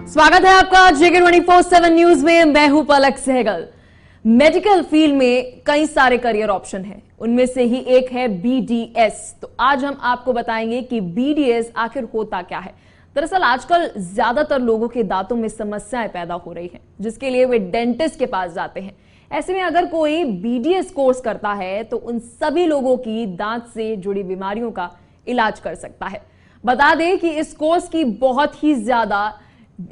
स्वागत है आपका जेके 24/7 न्यूज में। मैं हूं पलक सहगल। मेडिकल फील्ड में कई सारे करियर ऑप्शन हैं, उनमें से ही एक है बीडीएस। तो आज हम आपको बताएंगे कि बीडीएस आखिर होता क्या है। दरअसल आजकल ज्यादातर लोगों के दांतों में समस्याएं पैदा हो रही हैं, जिसके लिए वे डेंटिस्ट के पास जाते हैं। ऐसे में अगर कोई बीडीएस कोर्स करता है तो उन सभी लोगों की दांत से जुड़ी बीमारियों का इलाज कर सकता है। बता दें कि इस कोर्स की बहुत ही ज्यादा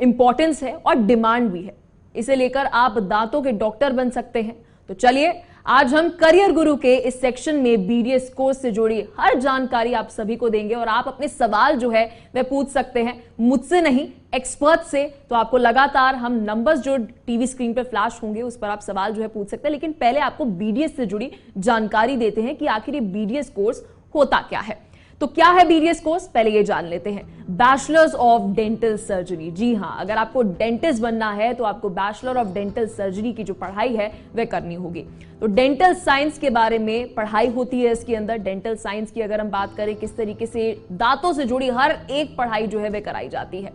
इंपॉर्टेंस है और डिमांड भी है। इसे लेकर आप दांतों के डॉक्टर बन सकते हैं। तो चलिए आज हम करियर गुरु के इस सेक्शन में बीडीएस कोर्स से जुड़ी हर जानकारी आप सभी को देंगे और आप अपने सवाल जो है वह पूछ सकते हैं, मुझसे नहीं एक्सपर्ट से। तो आपको लगातार हम नंबर्स जो टीवी स्क्रीन पर फ्लैश होंगे उस पर आप सवाल जो है पूछ सकते हैं। लेकिन पहले आपको बीडीएस से जुड़ी जानकारी देते हैं कि आखिर ये बीडीएस कोर्स होता क्या है। तो क्या है बीडीएस कोर्स, पहले ये जान लेते हैं। Bachelors of dental surgery. जी हां, अगर आपको डेंटिस्ट बनना है तो आपको बैचलर ऑफ डेंटल सर्जरी की जो पढ़ाई है वह करनी होगी। तो डेंटल साइंस के बारे में पढ़ाई होती है इसके अंदर। डेंटल साइंस की अगर हम बात करें, किस तरीके से दांतों से जुड़ी हर एक पढ़ाई जो है वह कराई जाती है।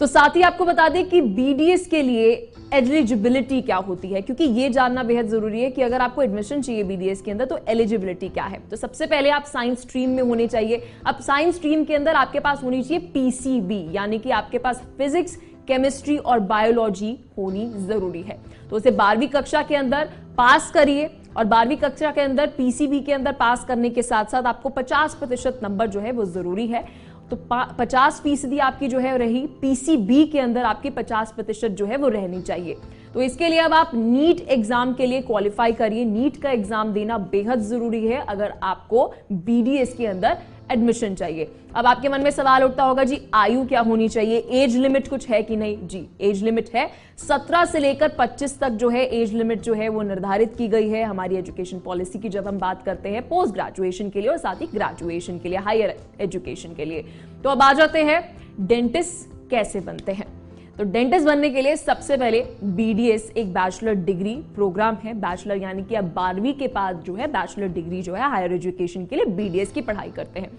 तो साथ ही आपको बता दें कि बीडीएस के लिए एलिजिबिलिटी क्या होती है, क्योंकि ये जानना बेहद जरूरी है कि अगर आपको एडमिशन चाहिए बीडीएस के अंदर तो एलिजिबिलिटी क्या है। तो सबसे पहले आप साइंस स्ट्रीम में होने चाहिए। अब साइंस स्ट्रीम के अंदर आपके पास होनी चाहिए पीसीबी, यानी कि आपके पास फिजिक्स, केमिस्ट्री और बायोलॉजी होनी जरूरी है। तो उसे 12वीं कक्षा के अंदर पास करिए और 12वीं कक्षा के अंदर पीसीबी के अंदर पास करने के साथ साथ आपको 50% नंबर जो है वो जरूरी है। तो 50% आपकी जो है रही, पीसीबी के अंदर आपकी 50% जो है वो रहनी चाहिए। तो इसके लिए अब आप नीट एग्जाम के लिए क्वालिफाई करिए। नीट का एग्जाम देना बेहद जरूरी है अगर आपको बीडीएस के अंदर एडमिशन चाहिए। अब आपके मन में सवाल उठता होगा, जी आयु क्या होनी चाहिए, एज लिमिट कुछ है कि नहीं। जी एज लिमिट है, 17 से लेकर 25 तक जो है एज लिमिट जो है वो निर्धारित की गई है हमारी एजुकेशन पॉलिसी की, जब हम बात करते हैं पोस्ट ग्रेजुएशन के लिए और साथ ही ग्रेजुएशन के लिए, हायर एजुकेशन के लिए। तो अब आ जाते हैं डेंटिस्ट कैसे बनते हैं। तो डेंटिस्ट बनने के लिए सबसे पहले बीडीएस एक बैचलर डिग्री प्रोग्राम है। बैचलर यानी कि आप 12वीं के बाद जो है बैचलर डिग्री जो है हायर एजुकेशन के लिए बीडीएस की पढ़ाई करते हैं।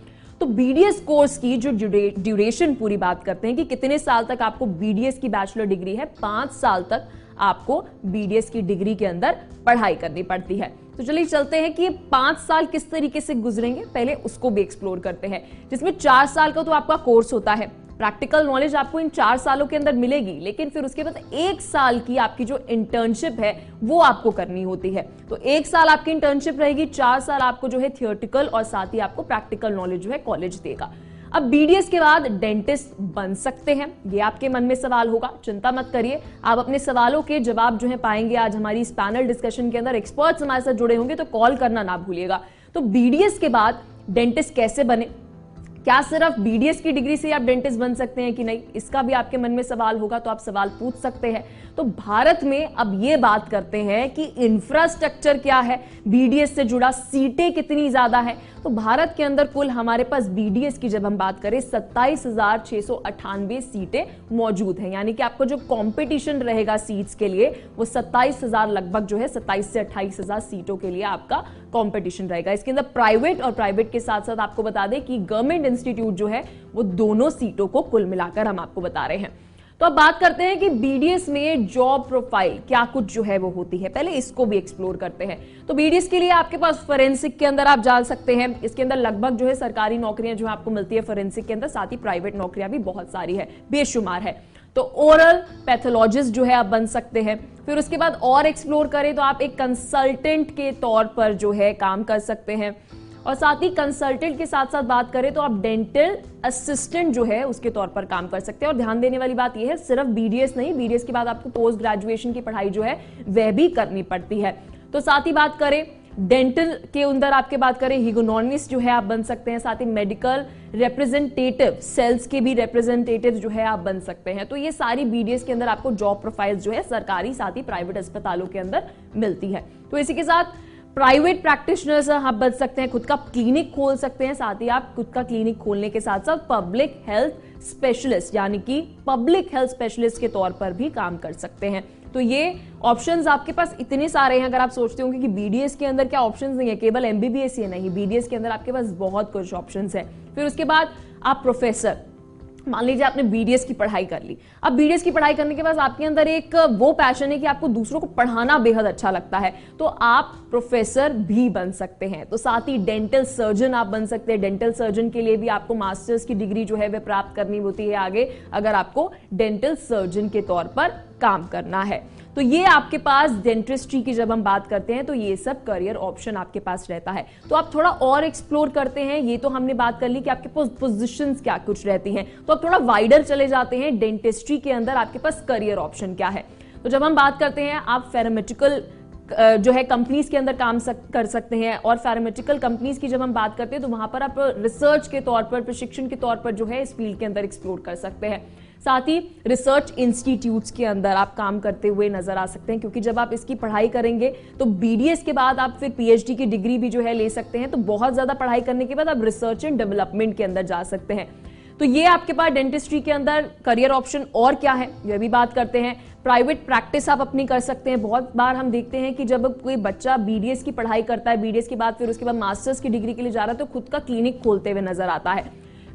तो बीडीएस कोर्स की जो ड्यूरेशन पूरी बात करते हैं कि कितने साल तक आपको बीडीएस की बैचलर डिग्री है, 5 साल तक आपको बीडीएस की डिग्री के अंदर पढ़ाई करनी पड़ती है। तो चलिए चलते हैं कि 5 साल किस तरीके से गुजरेंगे, पहले उसको भी एक्सप्लोर करते हैं। जिसमें 4 साल का तो आपका कोर्स होता है, प्रैक्टिकल नॉलेज आपको इन 4 सालों के अंदर मिलेगी, लेकिन फिर उसके बाद 1 साल की आपकी जो इंटर्नशिप है वो आपको करनी होती है। तो 1 साल आपकी इंटर्नशिप रहेगी, 4 साल आपको जो है थियोरेटिकल और साथ ही आपको प्रैक्टिकल नॉलेज जो है कॉलेज देगा। अब बीडीएस के बाद डेंटिस्ट बन सकते हैं, ये आपके मन में सवाल होगा। चिंता मत करिए, आप अपने सवालों के जवाब जो है पाएंगे आज हमारी इस पैनल डिस्कशन के अंदर। एक्सपर्ट्स हमारे साथ जुड़े होंगे तो कॉल करना ना भूलिएगा। तो बीडीएस के बाद डेंटिस्ट कैसे बने, क्या सिर्फ बीडीएस की डिग्री से आप डेंटिस्ट बन सकते हैं कि नहीं, इसका भी आपके मन में सवाल होगा, तो आप सवाल पूछ सकते हैं। तो भारत में अब ये बात करते हैं कि इंफ्रास्ट्रक्चर क्या है, बीडीएस से जुड़ा सीटें कितनी ज्यादा है। तो भारत के अंदर कुल हमारे पास बीडीएस की जब हम बात करें 27,698 सीटें मौजूद हैं, यानी कि आपको जो कंपटीशन रहेगा सीट्स के लिए वो 27,000 लगभग जो है 27 से 28,000 सीटों के लिए आपका कंपटीशन रहेगा। इसके अंदर प्राइवेट और प्राइवेट के साथ साथ आपको बता दें कि गवर्नमेंट इंस्टीट्यूट जो है वो दोनों सीटों को कुल मिलाकर हम आपको बता रहे हैं। तो अब बात करते हैं कि बीडीएस में जॉब प्रोफाइल क्या कुछ जो है वो होती है, पहले इसको भी एक्सप्लोर करते हैं। तो बीडीएस के लिए आपके पास फोरेंसिक के अंदर आप जा सकते हैं। इसके अंदर लगभग जो है सरकारी नौकरियां जो आपको मिलती है फोरेंसिक के अंदर, साथ ही प्राइवेट नौकरियां भी बहुत सारी है, बेशुमार है। तो ओरल पैथोलॉजिस्ट जो है आप बन सकते हैं। फिर उसके बाद और एक्सप्लोर करें तो आप एक कंसल्टेंट के तौर पर जो है काम कर सकते हैं। और साथ ही कंसल्टेंट के साथ साथ बात करें तो आप डेंटल असिस्टेंट जो है उसके तौर पर काम कर सकते हैं। और ध्यान देने वाली बात यह है, सिर्फ बीडीएस नहीं, बीडीएस के बाद आपको पोस्ट ग्रेजुएशन की पढ़ाई जो है वह भी करनी पड़ती है। तो साथ ही बात करें डेंटल के अंदर आपके बात करें हिगोनॉमिस्ट जो है आप बन सकते हैं। साथ ही मेडिकल रिप्रेजेंटेटिव, सेल्स के भी रिप्रेजेंटेटिव जो है आप बन सकते हैं। तो ये सारी बीडीएस के अंदर आपको जॉब प्रोफाइल जो है सरकारी साथ ही प्राइवेट अस्पतालों के अंदर मिलती है। तो इसी के साथ प्राइवेट प्रैक्टिशनर्स आप बन सकते हैं, खुद का क्लिनिक खोल सकते हैं। साथ ही आप खुद का क्लिनिक खोलने के साथ साथ पब्लिक हेल्थ स्पेशलिस्ट यानी कि पब्लिक हेल्थ स्पेशलिस्ट के तौर पर भी काम कर सकते हैं। तो ये ऑप्शंस आपके पास इतने सारे हैं। अगर आप सोचते होंगे कि बीडीएस के अंदर क्या ऑप्शंस नहीं है, केवल एमबीबीएस ही नहीं, बीडीएस के अंदर आपके पास बहुत कुछ ऑप्शंस है। फिर उसके बाद आप प्रोफेसर मान लीजिए आपने बीडीएस की पढ़ाई कर ली। अब बीडीएस की पढ़ाई करने के बाद आपके अंदर एक वो पैशन है कि आपको दूसरों को पढ़ाना बेहद अच्छा लगता है, तो आप प्रोफेसर भी बन सकते हैं। तो साथ ही डेंटल सर्जन आप बन सकते हैं। डेंटल सर्जन के लिए भी आपको मास्टर्स की डिग्री जो है वह प्राप्त करनी होती है आगे, अगर आपको डेंटल सर्जन के तौर पर काम करना है। तो ये आपके पास डेंटिस्ट्री की जब हम बात करते हैं तो ये सब करियर ऑप्शन आपके पास रहता है। तो आप थोड़ा और एक्सप्लोर करते हैं। ये तो हमने बात कर ली कि आपके पास पोजीशंस क्या कुछ रहती हैं, तो आप थोड़ा वाइडर चले जाते हैं। डेंटिस्ट्री के अंदर आपके पास करियर ऑप्शन क्या है। तो जब हम बात करते हैं, आप फार्मास्यूटिकल जो है कंपनीज के अंदर काम कर सकते हैं। और फार्मास्यूटिकल कंपनीज की जब हम बात करते हैं तो वहां पर आप रिसर्च के तौर पर, प्रशिक्षण के तौर पर जो है इस फील्ड के अंदर एक्सप्लोर कर सकते हैं। साथ ही रिसर्च इंस्टीट्यूट्स के अंदर आप काम करते हुए नजर आ सकते हैं, क्योंकि जब आप इसकी पढ़ाई करेंगे तो बीडीएस के बाद आप फिर पीएचडी की डिग्री भी जो है ले सकते हैं। तो बहुत ज्यादा पढ़ाई करने के बाद आप रिसर्च एंड डेवलपमेंट के अंदर जा सकते हैं। तो ये आपके पास डेंटिस्ट्री के अंदर करियर ऑप्शन और क्या है, यह भी बात करते हैं। प्राइवेट प्रैक्टिस आप अपनी कर सकते हैं। बहुत बार हम देखते हैं कि जब कोई बच्चा बीडीएस की पढ़ाई करता है, बीडीएस के बाद फिर उसके बाद मास्टर्स की डिग्री के लिए जा रहा है, तो खुद का क्लिनिक खोलते हुए नजर आता है।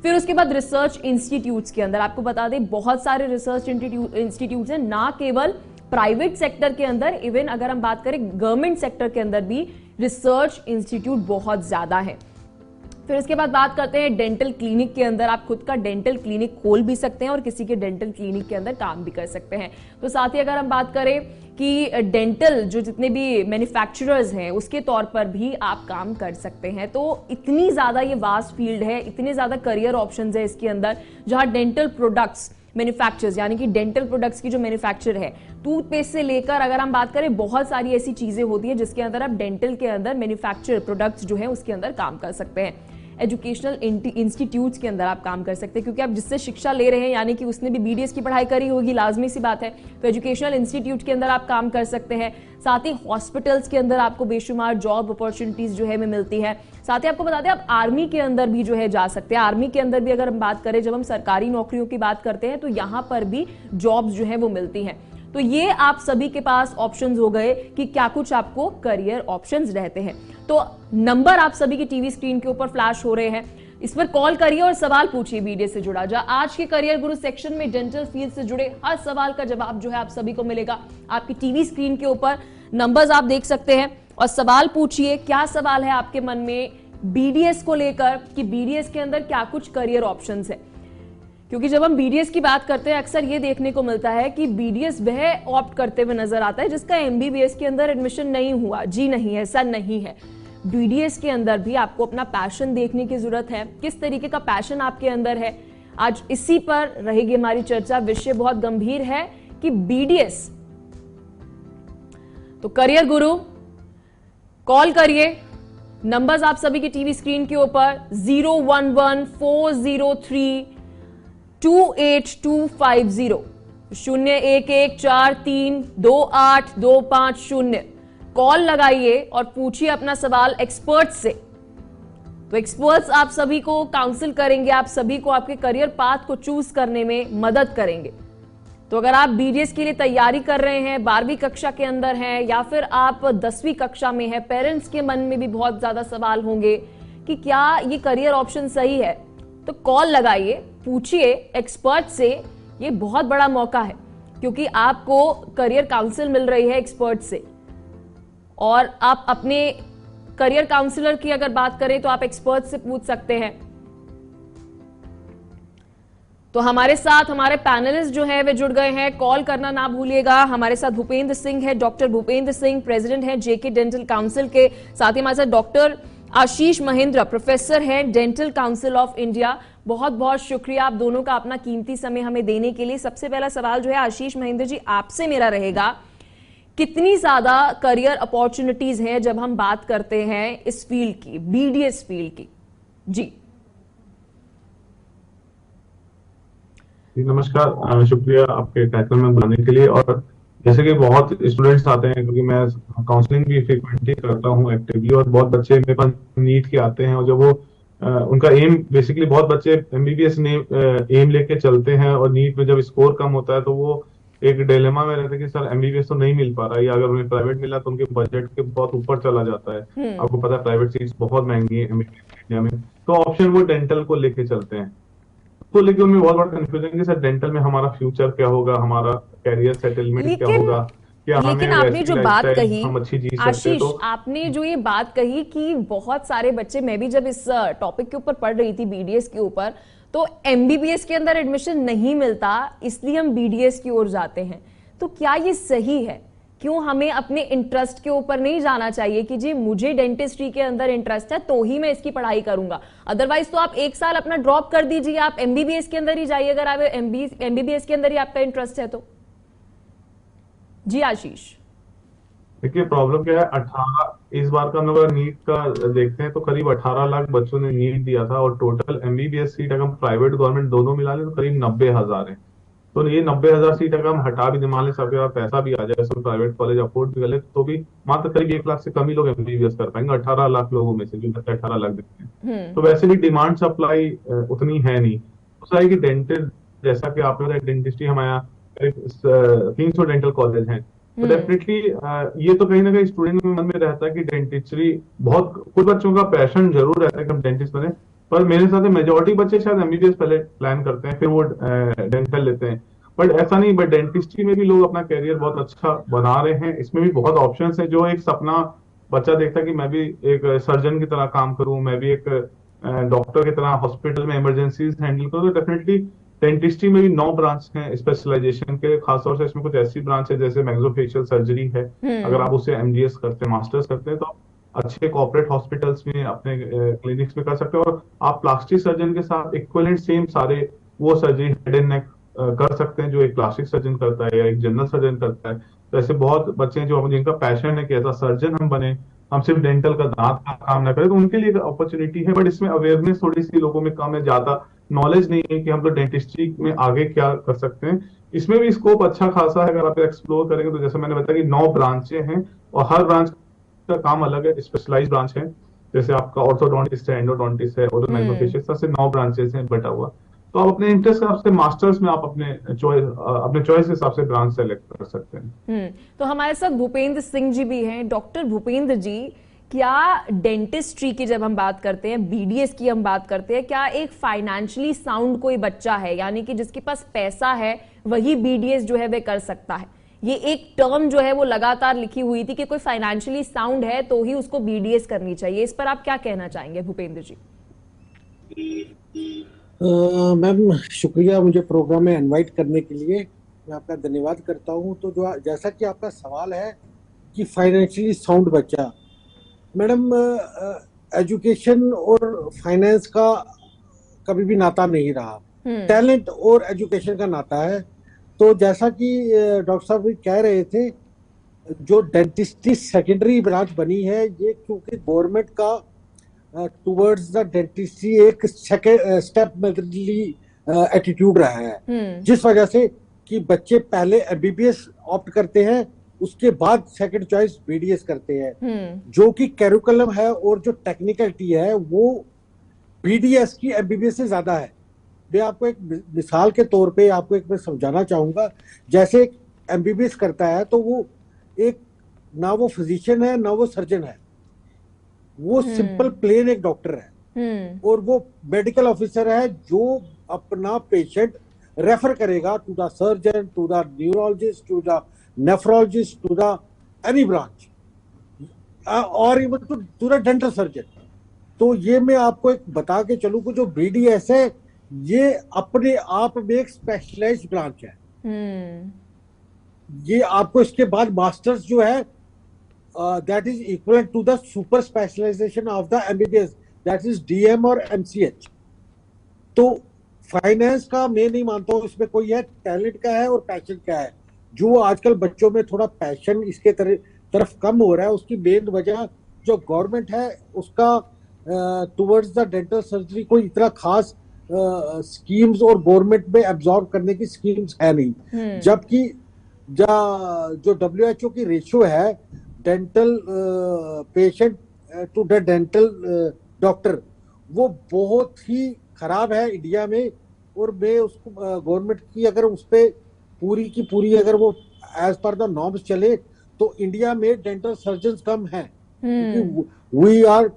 फिर उसके बाद रिसर्च इंस्टीट्यूट्स के अंदर आपको बता दें बहुत सारे रिसर्च इंस्टीट्यूट्स हैं, ना केवल प्राइवेट सेक्टर के अंदर, इवन अगर हम बात करें गवर्नमेंट सेक्टर के अंदर भी रिसर्च इंस्टीट्यूट बहुत ज्यादा है। फिर इसके बाद बात करते हैं डेंटल क्लिनिक के अंदर। आप खुद का डेंटल क्लिनिक खोल भी सकते हैं और किसी के डेंटल क्लिनिक के अंदर काम भी कर सकते हैं। तो साथ ही अगर हम बात करें कि डेंटल जो जितने भी मैन्युफैक्चरर्स हैं उसके तौर पर भी आप काम कर सकते हैं। तो इतनी ज्यादा ये वास्ट फील्ड है, इतने ज्यादा करियर ऑप्शंस है इसके अंदर, जहां डेंटल प्रोडक्ट्स मैन्युफैक्चरर्स यानी कि डेंटल प्रोडक्ट्स की जो मैन्युफैक्चर है, टूथपेस्ट से लेकर अगर हम बात करें बहुत सारी ऐसी चीजें होती है जिसके अंदर आप डेंटल के अंदर मैन्युफैक्चर प्रोडक्ट्स जो है उसके अंदर काम कर सकते हैं। एजुकेशनल इंस्टीट्यूट्स के अंदर आप काम कर सकते हैं, क्योंकि आप जिससे शिक्षा ले रहे हैं यानी कि उसने भी बीडीएस की पढ़ाई करी होगी, लाजमी सी बात है। तो एजुकेशनल इंस्टीट्यूट के अंदर आप काम कर सकते हैं। साथ ही हॉस्पिटल्स के अंदर आपको बेशुमार जॉब अपॉर्चुनिटीज जो है मिलती है। साथ ही आपको बता दें आप आर्मी के अंदर भी जो है जा सकते हैं। आर्मी के अंदर भी अगर हम बात करें, जब हम सरकारी नौकरियों की बात करते हैं तो यहां पर भी जॉब्स जो है वो मिलती हैं। तो ये आप सभी के पास ऑप्शंस हो गए कि क्या कुछ आपको करियर ऑप्शंस रहते हैं। तो नंबर आप सभी की टीवी स्क्रीन के ऊपर फ्लैश हो रहे हैं, इस पर कॉल करिए और सवाल पूछिए बीडीएस से जुड़ा। जा आज के करियर गुरु सेक्शन में डेंटल फील्ड से जुड़े हर सवाल का जवाब जो है आप सभी को मिलेगा। आपकी टीवी स्क्रीन के ऊपर नंबर्स आप देख सकते हैं और सवाल पूछिए। क्या सवाल है आपके मन में बीडीएस को लेकर कि बीडीएस के अंदर क्या कुछ करियर ऑप्शंस है? क्योंकि जब हम बीडीएस की बात करते हैं अक्सर ये देखने को मिलता है कि बीडीएस वह ऑप्ट करते हुए नजर आता है जिसका एमबीबीएस के अंदर एडमिशन नहीं हुआ। जी नहीं, ऐसा नहीं है। बीडीएस के अंदर भी आपको अपना पैशन देखने की जरूरत है, किस तरीके का पैशन आपके अंदर है। आज इसी पर रहेगी हमारी चर्चा। विषय बहुत गंभीर है कि बीडीएस। तो करियर गुरु कॉल करिए, नंबर्स आप सभी की टीवी स्क्रीन के ऊपर 011-403-28250 011432825 कॉल लगाइए और पूछिए अपना सवाल एक्सपर्ट्स से। तो एक्सपर्ट्स आप सभी को काउंसिल करेंगे, आप सभी को आपके करियर पाथ को चूज करने में मदद करेंगे। तो अगर आप बीडीएस के लिए तैयारी कर रहे हैं, 12वीं कक्षा के अंदर हैं या फिर आप 10वीं कक्षा में हैं, पेरेंट्स के मन में भी बहुत ज्यादा सवाल होंगे कि क्या ये करियर ऑप्शन सही है, तो कॉल लगाइए, पूछिए एक्सपर्ट से। ये बहुत बड़ा मौका है क्योंकि आपको करियर काउंसिल मिल रही है एक्सपर्ट से। और आप अपने करियर काउंसलर की अगर बात करें तो आप एक्सपर्ट से पूछ सकते हैं। तो हमारे साथ हमारे पैनलिस्ट जो है वे जुड़ गए हैं, कॉल करना ना भूलिएगा। हमारे साथ भूपेंद्र सिंह है, डॉक्टर भूपेंद्र सिंह, प्रेसिडेंट है जेके डेंटल काउंसिल के। साथ ही हमारे साथ डॉक्टर आशीष महेंद्र, प्रोफेसर हैं डेंटल काउंसिल ऑफ इंडिया। बहुत बहुत शुक्रिया आप दोनों का अपना कीमती समय हमें देने के लिए। सबसे पहला सवाल जो है आशीष महेंद्र जी आपसे मेरा रहेगा, कितनी ज्यादा करियर अपॉर्चुनिटीज हैं जब हम बात करते हैं इस फील्ड की, बीडीएस फील्ड की? जी नमस्कार, शुक्रिया आपके कार्यक्रम में बुलाने के लिए। और जैसे कि बहुत स्टूडेंट्स आते हैं, क्योंकि मैं काउंसलिंग भी फ्रीक्वेंटली करता हूं एक्टिवली, और बहुत बच्चे मेरे पास नीट के आते हैं और जब वो उनका एम बेसिकली, बहुत बच्चे एमबीबीएस ने एम लेके चलते हैं और नीट में जब स्कोर कम होता है तो वो एक डिलेमा में रहते हैं कि सर एमबीबीएस तो नहीं मिल पा रहा है, या अगर उन्हें प्राइवेट मिला तो उनके बजट के बहुत ऊपर चला जाता है। आपको पता है प्राइवेट सीट्स बहुत महंगी है इंडिया में, तो ऑप्शन वो डेंटल को लेके चलते हैं। उसको लेके उनमें बहुत बड़ा कंफ्यूजन कि सर डेंटल में हमारा फ्यूचर क्या होगा, हमारा कैरियर सेटलमेंट क्या लेकिन होगा, क्या हमें लेकिन आपने वैसी जो बात लाइफस्टाइल कही, हम अच्छी जी सकते हैं। आशीष, तो आपने जो ये बात कही कि बहुत सारे बच्चे, मैं भी जब इस टॉपिक के ऊपर पढ़ रही थी बीडीएस के ऊपर, तो एमबीबीएस के अंदर एडमिशन नहीं मिलता, इसलिए हम बीडीएस की ओर जाते हैं। तो क्या ये सही है? क्यों हमें अपने इंटरेस्ट के ऊपर नहीं जाना चाहिए कि जी मुझे डेंटिस्ट्री के अंदर इंटरेस्ट है तो ही मैं इसकी पढ़ाई करूंगा, अदरवाइज तो आप एक साल अपना ड्रॉप कर दीजिए, आप एमबीबीएस के अंदर ही जाइए अगर आप एमबीबीएस के अंदर ही आपका इंटरेस्ट है तो। जी आशीष। देखिए प्रॉब्लम क्या है, 18 इस बार का हम लोग नीट का देखते हैं तो करीब 18 लाख बच्चों ने नीट दिया था, और टोटल एमबीबीएस सीट अगर हम प्राइवेट गवर्नमेंट दोनों मिला लें तो करीब 90,000 है। तो ये 90,000 सीट अगर हम हटा भी दे, मान लें सबके पास पैसा भी आ जाए, सब प्राइवेट कॉलेज अफोर्ड भी कर ले, तो भी मात्र करीब 1 लाख से कम ही लोग एमबीबीएस कर पाएंगे 18 लाख लोगों में से, जो बच्चे 18 लाख देते हैं। तो वैसे भी डिमांड सप्लाई उतनी है नहीं। दूसरा है कि डेंटिस्ट, जैसा कि आपने बताया डेंटिस्ट्री हमारे यहाँ करीब 300 डेंटल कॉलेज हैं, तो डेफिनेटली ये तो कहीं ना कहीं स्टूडेंट के मन में रहता है कि डेंटिस्ट्री, बहुत कुछ बच्चों का पैशन जरूर रहता है कि हम डेंटिस्ट बने, पर मेरे साथ मेजोरिटी बच्चे शायद एमबीबीएस पहले प्लान करते हैं फिर वो डेंटल लेते हैं। बट ऐसा नहीं, बट डेंटिस्ट्री में भी लोग अपना करियर बहुत अच्छा बना रहे हैं, इसमें भी बहुत ऑप्शंस हैं। जो एक सपना बच्चा देखता है कि मैं भी एक सर्जन की तरह काम करूं, मैं भी एक डॉक्टर की तरह हॉस्पिटल में इमरजेंसीज हैंडल करूं, तो डेफिनेटली डेंटिस्ट्री में भी 9 ब्रांच हैं स्पेशलाइजेशन के, खासतौर से इसमें कुछ ऐसी ब्रांच है जैसे मैक्सोफेशियल सर्जरी है, अगर आप उसे एमडीएस करते हैं, मास्टर्स करते हैं, तो आप अच्छे कॉर्पोरेट हॉस्पिटल्स में अपने क्लिनिक्स में कर सकते हो, और आप प्लास्टिक सर्जन के साथ इक्विवेलेंट सेम सारे वो सर्जरी हेड एंड नेक कर सकते हैं जो एक प्लास्टिक सर्जन करता है या एक जनरल सर्जन करता है। तो ऐसे बहुत बच्चे हैं जो जिनका पैशन है कि ऐसा सर्जन हम बने, हम सिर्फ डेंटल का दांत का काम ना करें, तो उनके लिए एक अपॉर्चुनिटी है। बट इसमें अवेयरनेस थोड़ी सी लोगों में कम है, ज्यादा नॉलेज नहीं है कि हम लोग डेंटिस्ट्री में आगे क्या कर सकते हैं। इसमें भी स्कोप अच्छा खासा है, अगर आप एक्सप्लोर करेंगे तो जैसे मैंने बताया कि 9 ब्रांचें हैं, और हर ब्रांच का काम अलग है, स्पेशलाइज ब्रांच है। जैसे आपका ऑर्थोडोंटिस्ट है, एंडोडोंटिस्ट है, और मैग्नोफेशियल से 9 ब्रांचेस हैं बटा हुआ। तो आप अपने इंटरेस्ट के हिसाब से मास्टर्स में आप अपने चॉइस के हिसाब से ब्रांच सेलेक्ट कर सकते हैं। तो हमारे साथ भूपेंद्र सिंह जी भी हैं। डॉक्टर भूपेंद्र जी, क्या डेंटिस्ट्री की जब हम बात करते हैं, बीडीएस की हम बात करते हैं, क्या एक फाइनेंशियली साउंड कोई बच्चा है, यानी कि जिसके पास पैसा है वही बीडीएस जो है वह कर सकता है? ये एक टर्म जो है वो लगातार लिखी हुई थी कि कोई फाइनेंशियली साउंड है तो ही उसको बीडीएस करनी चाहिए, इस पर आप क्या कहना चाहेंगे भूपेंद्र जी? मैम शुक्रिया मुझे प्रोग्राम में इनवाइट करने के लिए, मैं आपका धन्यवाद करता हूं। तो जो जैसा कि आपका सवाल है कि फाइनेंशियली साउंड बच्चा, मैडम एजुकेशन और फाइनेंस का कभी भी नाता नहीं रहा, टैलेंट और एजुकेशन का नाता है। तो जैसा कि डॉक्टर साहब भी कह रहे थे, जो डेंटिस्ट्री सेकेंडरी ब्रांच बनी है, ये क्योंकि गवर्नमेंट का टुवर्ड्स द डेंटिस्ट्री एक स्टेप मेथडली एटीट्यूड रहा है, जिस वजह से कि बच्चे पहले एमबीबीएस ऑप्ट करते हैं, उसके बाद सेकंड चॉइस बीडीएस करते हैं, जो कि कैरिकुलम है और जो टेक्निकलिटी है वो बीडीएस की एमबीबीएस से ज्यादा है। मैं आपको एक मिसाल के तौर पे आपको एक मैं समझाना चाहूंगा। जैसे एक एमबीबीएस करता है तो वो एक, ना वो फिजिशियन है ना वो सर्जन है, वो सिंपल प्लेन एक डॉक्टर है, और वो मेडिकल ऑफिसर है जो अपना पेशेंट रेफर करेगा to the surgeon, to the neurologist, to the nephrologist, to the any branch, और even to the dental surgeon. तो ये मैं आपको एक बता के चलूं कि जो बीडीएस है ये अपने आप में एक स्पेशलाइज्ड ब्रांच है। ये आपको इसके बाद मास्टर्स जो है that is equivalent to the super specialization of the MBBS, that is DM और MCH। तो फाइनेंस का मैं नहीं मानता हूँ इसमें कोई है, टैलेंट का है और पैशन का है। जो आजकल बच्चों में थोड़ा पैशन इसके तरफ कम हो रहा है, उसकी मेन वजह जो गवर्नमेंट है उसका टुवर्ड्स द डेंटल सर्जरी कोई इतना खास स्कीम्स और गवर्नमेंट में एब्जॉर्ब करने की स्कीम्स है नहीं। जबकि जो WHO की रेशियो है dental patient to the dental doctor, वो बहुत ही खराब है इंडिया में। और मैं उसको गवर्नमेंट की अगर उस पर पूरी की पूरी अगर वो एज पर द नॉर्म्स चले तो इंडिया में डेंटल सर्जन कम हैं, क्योंकि वी आर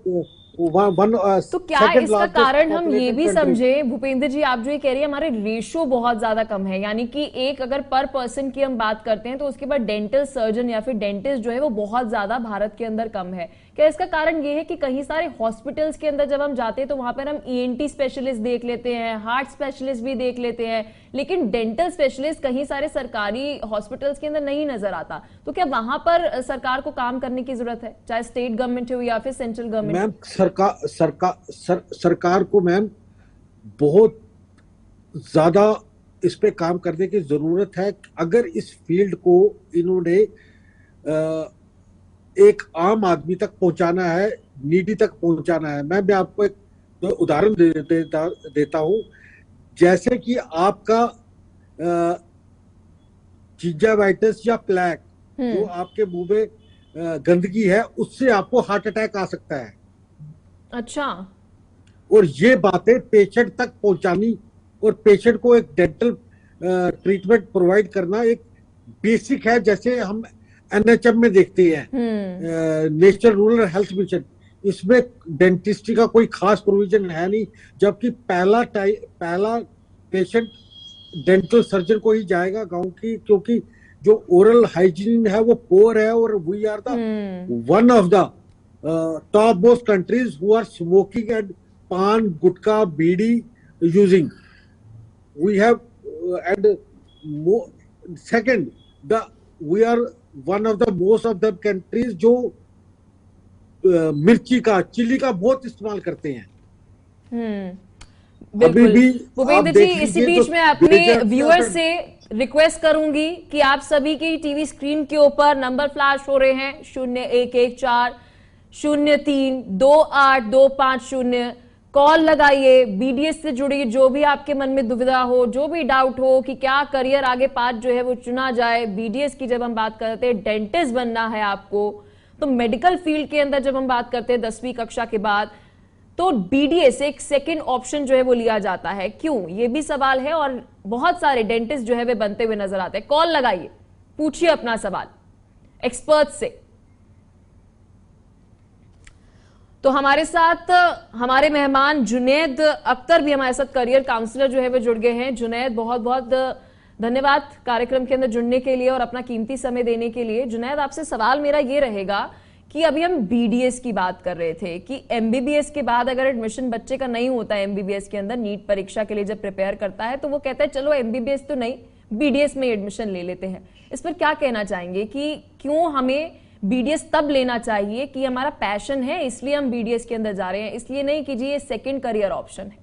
तो क्या इसका कारण हम ये भी समझे, भूपेंद्र जी, आप जो ये कह रही है हमारे रेशो बहुत ज्यादा कम है, यानी कि एक अगर पर पर्सन की हम बात करते हैं तो उसके बाद डेंटल सर्जन या फिर डेंटिस्ट जो है वो बहुत ज्यादा भारत के अंदर कम है। क्या इसका कारण ये है कि कहीं सारे हॉस्पिटल्स के अंदर जब हम जाते हैं तो वहां पर हम ईएनटी स्पेशलिस्ट देख लेते हैं, हार्ट स्पेशलिस्ट भी देख लेते हैं, लेकिन डेंटल स्पेशलिस्ट कहीं सारे सरकारी हॉस्पिटल्स के अंदर नहीं नजर आता। तो क्या वहां पर सरकार को काम करने की जरूरत है, चाहे स्टेट गवर्नमेंट हो या फिर सेंट्रल गवर्नमेंट? मैम सरकार को मैम बहुत ज्यादा इस पे काम करने की जरूरत है। अगर इस फील्ड को इन्होंने एक आम आदमी तक पहुंचाना है, नीडी तक पहुंचाना है। मैं आपको एक उदाहरण देता हूं। जैसे कि आपका जिंजावाइटिस या प्लेक जो आपके मुंह में गंदगी है, उससे आपको हार्ट अटैक आ सकता है। अच्छा। और ये बातें पेशेंट तक पहुंचानी और पेशेंट को एक डेंटल ट्रीटमेंट प्रोवाइड करना एक बेसिक है। जैसे हम एनएचएम में देखते हैं, नेशनल रूरल हेल्थ मिशन, इसमें डेंटिस्ट्री का कोई खास प्रोविजन है नहीं, जबकि पहला पेशेंट डेंटल सर्जन को ही जाएगा गांव की, क्योंकि जो ओरल हाइजीन है वो पोअर है। और we are the one of the top most countries who are smoking and paan, gutkha, bidi using. We have and second we are one of the most of the countries जो मिर्ची का, चिली का बहुत इस्तेमाल करते हैं। बिल्कुल। भूपेंद्र जी, इसी बीच में अपने व्यूअर्स से रिक्वेस्ट करूंगी कि आप सभी की टीवी स्क्रीन के ऊपर नंबर फ्लैश हो रहे हैं 0114032825, कॉल लगाइए, बीडीएस से जुड़ी जो भी आपके मन में दुविधा हो, जो भी डाउट हो कि क्या करियर आगे पाथ जो है वो चुना जाए। बीडीएस की जब हम बात करते हैं, डेंटिस्ट बनना है आपको, तो मेडिकल फील्ड के अंदर जब हम बात करते हैं 10वीं कक्षा के बाद, तो बीडीएस एक सेकंड ऑप्शन जो है वो लिया जाता है। क्यों, ये भी सवाल है और बहुत सारे डेंटिस्ट जो है वे बनते हुए नजर आते हैं। कॉल लगाइए, पूछिए अपना सवाल एक्सपर्ट से। तो हमारे साथ हमारे मेहमान जुनैद अख्तर भी हमारे साथ करियर काउंसलर जो है वो जुड़ गए हैं। जुनैद, बहुत बहुत धन्यवाद कार्यक्रम के अंदर जुड़ने के लिए और अपना कीमती समय देने के लिए। जुनैद, आपसे सवाल मेरा ये रहेगा कि अभी हम बीडीएस की बात कर रहे थे कि एमबीबीएस के बाद अगर एडमिशन बच्चे का नहीं होता है एमबीबीएस के अंदर, नीट परीक्षा के लिए जब प्रिपेयर करता है तो वो कहता है चलो एमबीबीएस तो नहीं, बीडीएस में एडमिशन ले लेते हैं। इस पर क्या कहना चाहेंगे कि क्यों हमें बीडीएस तब लेना चाहिए कि हमारा पैशन है इसलिए हम बीडीएस के अंदर जा रहे हैं, इसलिए नहीं कि जी ये सेकंड करियर ऑप्शन है?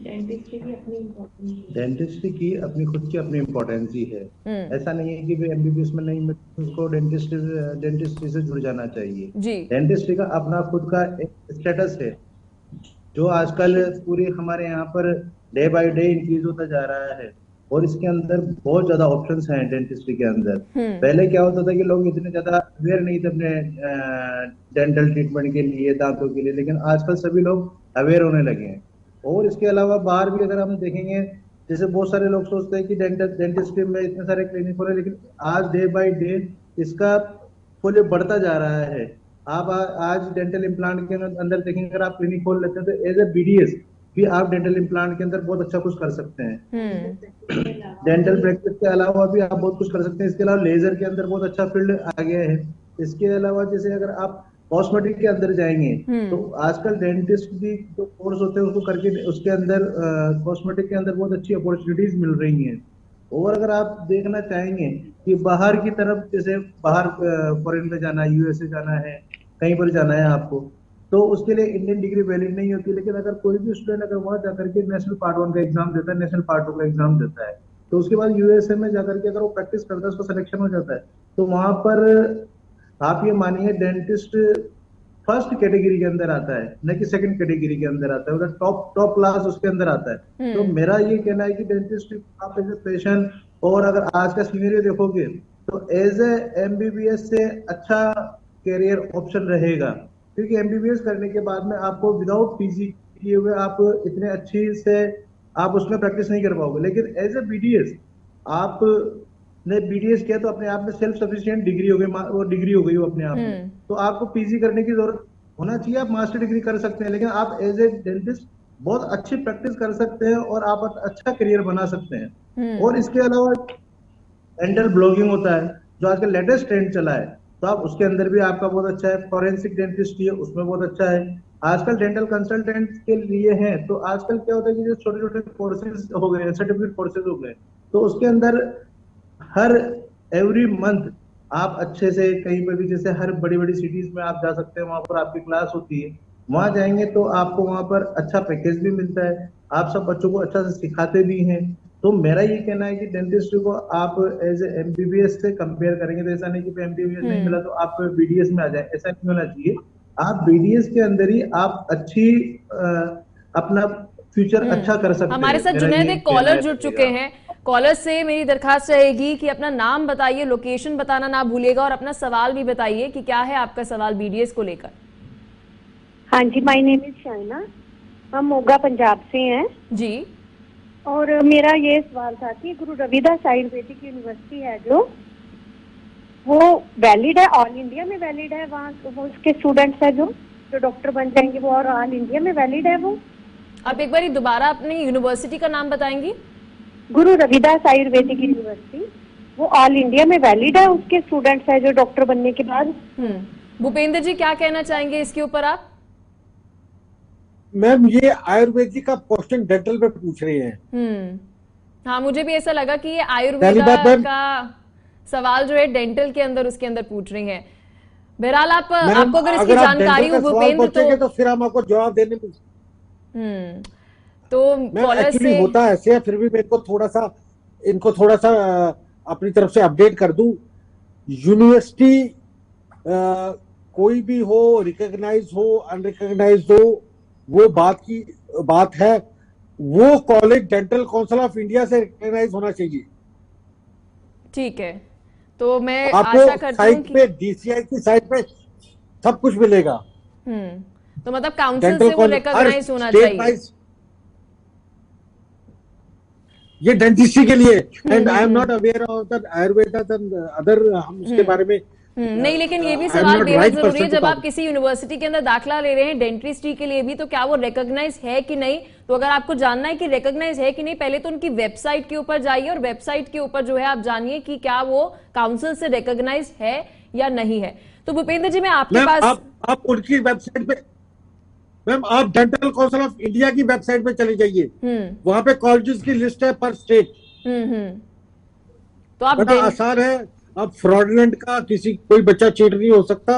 डेंटिस्ट्री की अपनी खुद की अपनी इम्पोर्टेंस ही है। ऐसा नहीं है कि भाई एमबीबीएस में नहीं, उसको डेंटिस्ट्री से जुड़ जाना चाहिए जी। डेंटिस्ट्री का अपना खुद का एक स्टेटस है जो आजकल पूरे हमारे यहाँ per day by day increase होता जा रहा है और इसके अंदर बहुत ज्यादा ऑप्शंस हैं डेंटिस्ट्री के अंदर। पहले क्या होता था कि लोग इतने ज्यादा अवेयर नहीं थे अपने डेंटल ट्रीटमेंट के लिए, दांतों के लिए, लेकिन आजकल सभी लोग अवेयर होने लगे हैं। और इसके अलावा बाहर भी अगर हम देखेंगे, जैसे बहुत सारे लोग सोचते हैं कि डेंटिस्ट्री में इतने सारे क्लिनिक हो रहे हैं, लेकिन आज डे बाय डे इसका फुल बढ़ता जा रहा है। आप आज डेंटल इम्प्लांट के अंदर देखेंगे, अगर आप क्लिनिक खोल लेते हैं तो एज ए बीडीएस भी आप डेंटल इम्प्लांट के अंदर बहुत अच्छा कुछ कर सकते हैं। डेंटल प्रैक्टिस के अलावा भी आप बहुत कुछ कर सकते हैं। इसके अलावा लेजर के अंदर बहुत अच्छा फील्ड आ गया है। इसके अलावा जैसे अगर आप कॉस्मेटिक के अंदर जाएंगे तो आजकल डेंटिस्ट भी जो कोर्स होते हैं उसको करके उसके अंदर कॉस्मेटिक के अंदर बहुत अच्छी अपॉर्चुनिटीज मिल रही हैं। और अगर आप देखना चाहेंगे कि बाहर की तरफ, जैसे बाहर फॉरेन में जाना है, यूएसए जाना है, कहीं पर जाना है आपको, तो उसके लिए इंडियन डिग्री वैलिड नहीं होती। लेकिन अगर कोई भी स्टूडेंट अगर वहां जाकर के नेशनल पार्ट 1 का एग्जाम देता है, नेशनल पार्ट 2 का एग्जाम देता है, तो उसके बाद यूएसए में जाकर के अगर वो प्रैक्टिस करता है, उसका सिलेक्शन हो जाता है, तो वहां पर आप ये मानिए डेंटिस्ट फर्स्ट कैटेगरी के अंदर आता है, न कि सेकंड कैटेगरी के अंदर आता है, मतलब टॉप क्लास उसके अंदर आता है। तो मेरा ये कहना है कि डेंटिस्ट आप एज ए पेशेंट, और अगर आज का सीनियर देखोगे तो एज ए एमबीबीएस से अच्छा कैरियर ऑप्शन रहेगा, क्योंकि एमबीबीएस करने के बाद में आपको विदाउट पीजी किए हुए आप इतने अच्छी से आप उसमें प्रैक्टिस नहीं कर पाओगे। लेकिन एज ए बीडीएस आपने बीडीएस किया तो अपने आप में सेल्फ सफिशिएंट डिग्री हो गई, वो डिग्री हो गई वो अपने आप में। तो आपको पीजी करने की जरूरत होना चाहिए, आप मास्टर डिग्री कर सकते हैं, लेकिन आप एज ए डेंटिस्ट बहुत अच्छी प्रैक्टिस कर सकते हैं और आप अच्छा करियर बना सकते हैं। और इसके अलावा डेंटल ब्लॉगिंग होता है जो आजकल लेटेस्ट ट्रेंड चला है, तो आप उसके अंदर भी आपका बहुत अच्छा है। फॉरेंसिक डेंटिस्ट है उसमें बहुत अच्छा है। आजकल डेंटल कंसल्टेंट के लिए हैं, तो आजकल क्या होता है कि जो छोटे छोटे कोर्सेज हो गए, सर्टिफिकेट कोर्सेज हो गए, तो उसके अंदर हर एवरी मंथ आप अच्छे से कहीं पर भी, जैसे हर बड़ी बड़ी सिटीज में आप जा सकते हैं, वहां पर आपकी क्लास होती है, वहां जाएंगे तो आपको वहां पर अच्छा पैकेज भी मिलता है, आप सब बच्चों को अच्छा से सिखाते भी हैं। तो मेरा ये कहना है कि डेंटिस्ट्री को आप एज एमबीबीएस से कंपेयर करेंगे तो ऐसा नहीं कि एमबीबीएस नहीं मिला तो आप बीडीएस में आ जाए, ऐसा नहीं होना चाहिए। आप बीडीएस के अंदर ही आप अच्छी अपना फ्यूचर अच्छा कर सकते हैं। हमारे साथ जुनैद एक कॉलर जुड़ चुके हैं। कॉलर से मेरी दरखास्त रहेगी कि अपना नाम बताइए, लोकेशन बताना ना भूलिएगा और अपना सवाल भी बताइए कि क्या है आपका सवाल बीडीएस को लेकर। हाँ जी, माय नेम इज शाइना, हम मोगा पंजाब से हैं जी। और मेरा ये सवाल था कि गुरु रविदास आयुर्वेदिक यूनिवर्सिटी है जो, वो वैलिड है, ऑल इंडिया में वैलिड है? वहाँ वो उसके स्टूडेंट्स है जो डॉक्टर बन जाएंगे वो, और ऑल इंडिया में वैलिड है वो? आप एक बार दोबारा अपनी यूनिवर्सिटी का नाम बताएंगी? गुरु रविदास आयुर्वेदिक यूनिवर्सिटी, वो ऑल इंडिया में वैलिड है? उसके स्टूडेंट्स है जो डॉक्टर बनने के बाद। भूपेंद्र जी क्या कहना चाहेंगे इसके ऊपर आप? मैम ये आयुर्वेदिक का क्वेश्चन डेंटल पे पूछ रहे हैं। हाँ, मुझे भी ऐसा लगा कि ये आयुर्वेद का सवाल जो है डेंटल के अंदर उसके अंदर पूछ रही हैं। बहरहाल आपको अगर इसकी जानकारी हो भूपेंद्र तो फिर हम आपको जवाब देने में तो कॉलर से होता है ऐसे है। फिर भी मैं इनको थोड़ा सा अपनी तरफ से अपडेट कर दूं। यूनिवर्सिटी कोई भी हो, रिकॉग्नाइज हो अनरिकॉग्नाइज हो, वो बात है, वो college dental council of India से रिकॉग्नाइज होना चाहिए। ठीक है, तो मैं आशा करती हूँ कि डीसीआई की साइट पे सब कुछ मिलेगा। तो मतलब काउंसिल से वो रिकॉग्नाइज होना चाहिए। ये डेंटिस्ट्री के लिए, and I am not aware of the Ayurveda and other, हम उसके बारे में नहीं, लेकिन ये भी सवाल बेहद जरूरी है। जब आप किसी यूनिवर्सिटी के अंदर दाखिला ले रहे हैं डेंटिस्ट्री के लिए भी, तो क्या वो रिकॉग्नाइज है कि नहीं? तो अगर आपको जानना है कि रिकॉग्नाइज है कि नहीं, पहले तो उनकी वेबसाइट के ऊपर जाइए और वेबसाइट के ऊपर जो है आप जानिए कि क्या वो काउंसिल से रिकॉग्नाइज है या नहीं है। तो भूपेंद्र जी, मैं आपके पास आप उनकी वेबसाइट पे, मैम आप डेंटल काउंसिल ऑफ इंडिया की वेबसाइट पे चले जाइए, वहां पे कॉलेजेस की लिस्ट है पर स्टेट। तो आप आसान है, अब फ्रॉडलेंट का कोई बच्चा चीट नहीं हो सकता।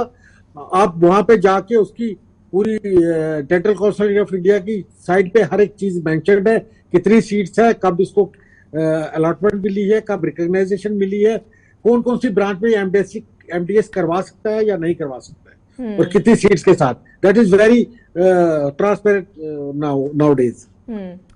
आप वहां पे जाके उसकी पूरी डेंटल काउंसिल ऑफ इंडिया की साइट पे हर एक चीज मेंशन्ड है, कितनी सीट्स है, कब इसको अलॉटमेंट मिली है, कब रिकॉग्नाइजेशन मिली है, कौन कौन सी ब्रांच में एमडीएस करवा सकता है या नहीं करवा सकता है, और कितनी सीट्स के साथ। That is very transparent now days.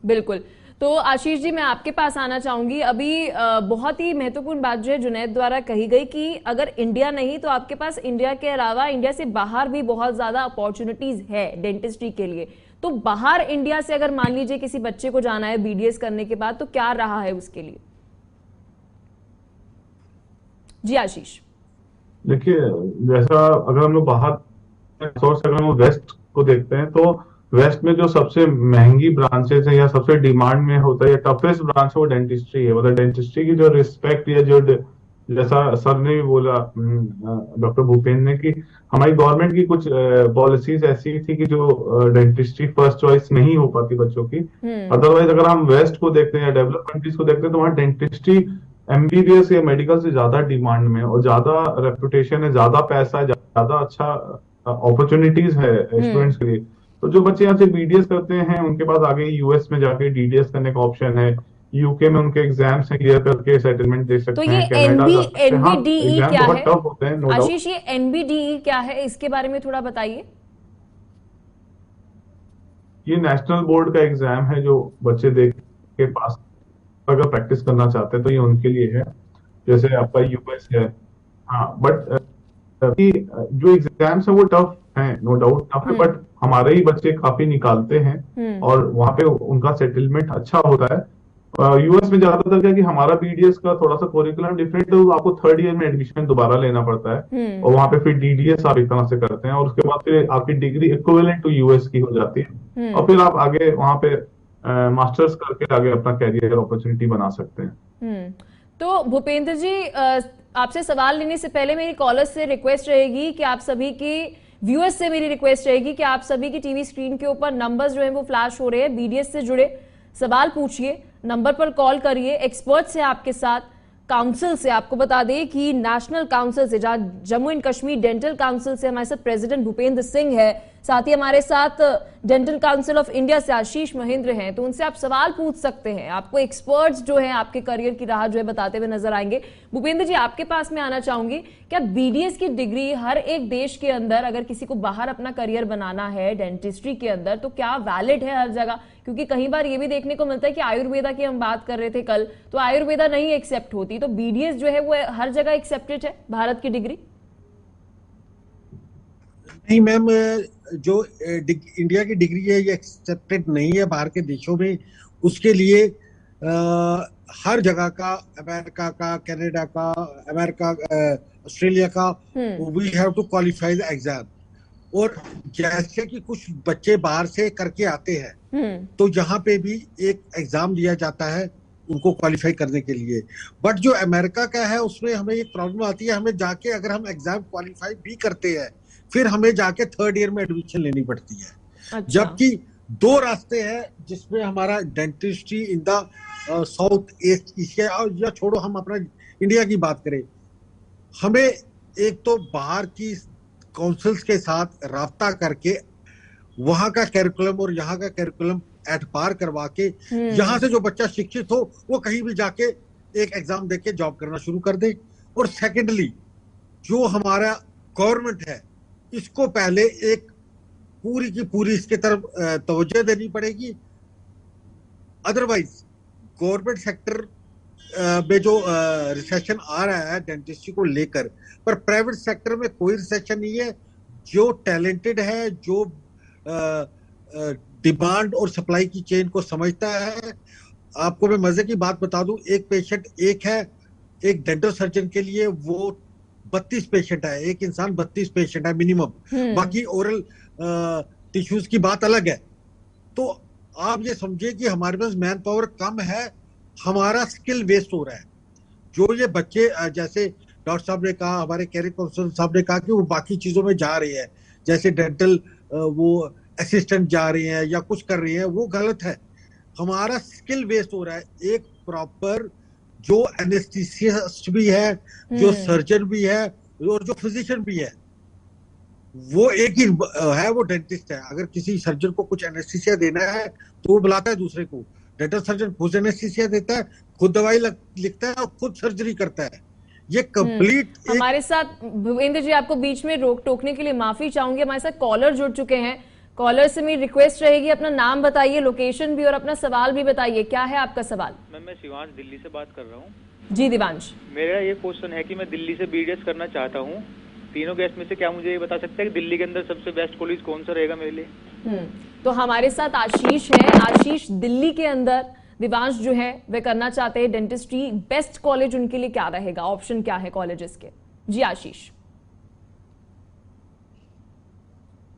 बिल्कुल। तो आशीष जी, मैं आपके पास आना चाहूंगी। अभी बहुत ही महत्वपूर्ण बात जो है जुनैद द्वारा कही गई कि अगर इंडिया नहीं तो आपके पास इंडिया के अलावा इंडिया से बाहर भी बहुत ज्यादा अपॉर्चुनिटीज है डेंटिस्ट्री के लिए। तो बाहर इंडिया से अगर मान लीजिए किसी बच्चे को जाना है बीडीएस करने के बाद, तो क्या रहा है उसके लिए? जी आशीष। देखिए, जैसा अगर हम लोग बाहर सोर्स, अगर हम वेस्ट को देखते हैं तो वेस्ट में जो सबसे महंगी ब्रांचेस है या सबसे डिमांड में होता है या टफेस्ट ब्रांच है वो डेंटिस्ट्री है। मतलब डेंटिस्ट्री की जो रिस्पेक्ट या जो, जैसा सर ने भी बोला, डॉक्टर भूपेंद्र ने, कि हमारी गवर्नमेंट की कुछ पॉलिसीज ऐसी थी कि जो डेंटिस्ट्री फर्स्ट चॉइस नहीं हो पाती बच्चों की। अदरवाइज अगर हम वेस्ट को देखते हैं या डेवलप कंट्रीज को देखते हैं तो वहाँ डेंटिस्ट्री एमबीबीएस या मेडिकल से ज्यादा डिमांड में, और ज्यादा रेपुटेशन है, ज्यादा पैसा है, ज्यादा अच्छा अपॉर्चुनिटीज है स्टूडेंट्स के लिए। तो जो बच्चे यहाँ से बीडीएस करते हैं उनके पास आगे यूएस में जाके डीडीएस करने का ऑप्शन है, यूके में उनके एग्जाम्स हैं, क्लियर करके सेटलमेंट दे सकते हैं। तो ये एनबीडीई क्या है टफ होते हैं, आशीष? ये एनबीडीई क्या है, इसके बारे में थोड़ा बताइए। ये नेशनल बोर्ड का एग्जाम है जो बच्चे देख के पास अगर प्रैक्टिस करना चाहते हैं तो ये उनके लिए है। जैसे आपका यूएस है, हाँ, बट जो एग्जाम्स है वो टफ है, नो डाउट टफ है, बट हमारे ही बच्चे काफी निकालते हैं और वहां पे उनका सेटलमेंट अच्छा होता है। यूएस में ज्यादातर क्या है कि हमारा बीडीएस का थोड़ा सा करिकुलम डिफरेंट है, तो आपको थर्ड ईयर में एडमिशन दोबारा लेना पड़ता है और वहां पे फिर डीडीएस आप एक तरह से करते हैं और उसके बाद फिर आपकी डिग्री इक्विवेलेंट टू यूएस की हो जाती है और फिर आप आगे वहां पे मास्टर्स करके आगे अपना कैरियर अपॉर्चुनिटी बना सकते हैं। तो भूपेंद्र जी, आपसे सवाल लेने से पहले मेरी कॉलर्स से रिक्वेस्ट रहेगी कि आप सभी की व्यूअर्स से मेरी रिक्वेस्ट रहेगी कि आप सभी की टीवी स्क्रीन के ऊपर नंबर्स जो है वो फ्लैश हो रहे हैं, बीडीएस से जुड़े सवाल पूछिए, नंबर पर कॉल करिए। एक्सपर्ट्स हैं आपके साथ, काउंसिल से आपको बता दें कि नेशनल काउंसिल से, जहां Jammu and Kashmir dental council से हमारे साथ प्रेसिडेंट भूपेंद्र सिंह है, साथ ही हमारे साथ डेंटल काउंसिल ऑफ इंडिया से आशीष महेंद्र हैं, तो उनसे आप सवाल पूछ सकते हैं। आपको एक्सपर्ट्स जो है आपके करियर की राह जो है बताते हुए नजर आएंगे। भूपेंद्र जी, आपके पास में आना चाहूंगी, क्या बीडीएस की डिग्री हर एक देश के अंदर, अगर किसी को बाहर अपना करियर बनाना है डेंटिस्ट्री के अंदर, तो क्या वैलिड है हर जगह? क्योंकि कई बार ये भी देखने को मिलता है कि आयुर्वेदा की हम बात कर रहे थे कल, तो आयुर्वेदा नहीं एक्सेप्ट होती, तो बीडीएस जो है वो हर जगह एक्सेप्टेड है भारत की डिग्री? नहीं मैम, जो इंडिया की डिग्री है ये एक्सेप्टेड नहीं है बाहर के देशों में। उसके लिए हर जगह का, अमेरिका का, कनाडा का, अमेरिका, ऑस्ट्रेलिया का, we have to qualify the exam. और जैसे कि कुछ बच्चे बाहर से करके आते हैं तो यहाँ पे भी एक एग्जाम लिया जाता है उनको क्वालिफाई करने के लिए। बट जो अमेरिका का है उसमें हमें एक प्रॉब्लम आती है, हमें जाके अगर हम एग्जाम क्वालिफाई भी करते हैं फिर हमें जाके थर्ड ईयर में एडमिशन लेनी पड़ती है। अच्छा। जबकि दो रास्ते हैं जिसमें हमारा dentistry in the south east Asia, और या छोड़ो हम अपना इंडिया की बात करें, हमें एक तो बाहर की काउंसिल्स के साथ राब्ता करके वहां का कैरिकुलम और यहाँ का कैरिकुलम एट पार करवा के यहाँ से जो बच्चा शिक्षित हो वो कहीं भी जाके एक एग्जाम देके जॉब करना शुरू कर दे। और सेकेंडली जो हमारा गवर्नमेंट है इसको पहले एक पूरी की पूरी इसके तरफ तवज्जो देनी पड़ेगी। अदरवाइज गवर्नमेंट सेक्टर में जो रिसेशन आ रहा है डेंटिस्ट्री को लेकर, पर प्राइवेट सेक्टर में कोई रिसेशन नहीं है। जो टैलेंटेड है, जो डिमांड और सप्लाई की चेन को समझता है। आपको मैं मजे की बात बता दूं, एक पेशेंट एक है, एक डेंटल सर्जन के लिए वो 32 पेशेंट है, एक इंसान 32 पेशेंट है मिनिमम। बाकी ओरल टिश्यूज की बात अलग है। तो आप ये समझिए कि हमारे पास मैन पावर कम है, हमारा स्किल वेस्ट हो रहा है। जो ये बच्चे जैसे डॉक्टर साहब ने कहा, हमारे कैरियर काउंसिल साहब ने कहा कि वो बाकी चीजों में जा रही है, जैसे डेंटल वो असिस्टेंट जा रही हैं या कुछ कर रही है, वो गलत है। हमारा स्किल वेस्ट हो रहा है। एक प्रॉपर जो एनेस्थीसिस्ट भी है, जो सर्जन भी है और जो फिजिशियन भी है, वो एक ही है, वो डेंटिस्ट है। अगर किसी सर्जन को कुछ एनेस्थीसिया देना है तो वो बुलाता है दूसरे को। डेंटल सर्जन खुद एनेस्थीसिया देता है, खुद दवाई लिखता है और खुद सर्जरी करता है। ये कंप्लीट हमारे साथ भूपेंद्र जी, आपको बीच में रोक टोकने के लिए माफी चाहूंगी। हमारे साथ कॉलर जुड़ चुके हैं। कॉलर से मेरी रिक्वेस्ट रहेगी, अपना नाम बताइए, लोकेशन भी और अपना सवाल भी बताइए। क्या है आपका सवाल? मैं शिवांश दिल्ली से बात कर रहा हूँ। जी दिवांश, मेरा ये क्वेश्चन है कि मैं दिल्ली से बीडीएस करना चाहता हूँ। तीनों गेस्ट में से क्या मुझे ये बता सकते हैं कि दिल्ली के अंदर सबसे बेस्ट कॉलेज कौन सा रहेगा मेरे लिए? तो हमारे साथ आशीष है। आशीष, दिल्ली के अंदर दिवांश जो है वे करना चाहते हैं डेंटिस्ट्री, बेस्ट कॉलेज उनके लिए क्या रहेगा, ऑप्शन क्या है कॉलेजेस के? जी आशीष।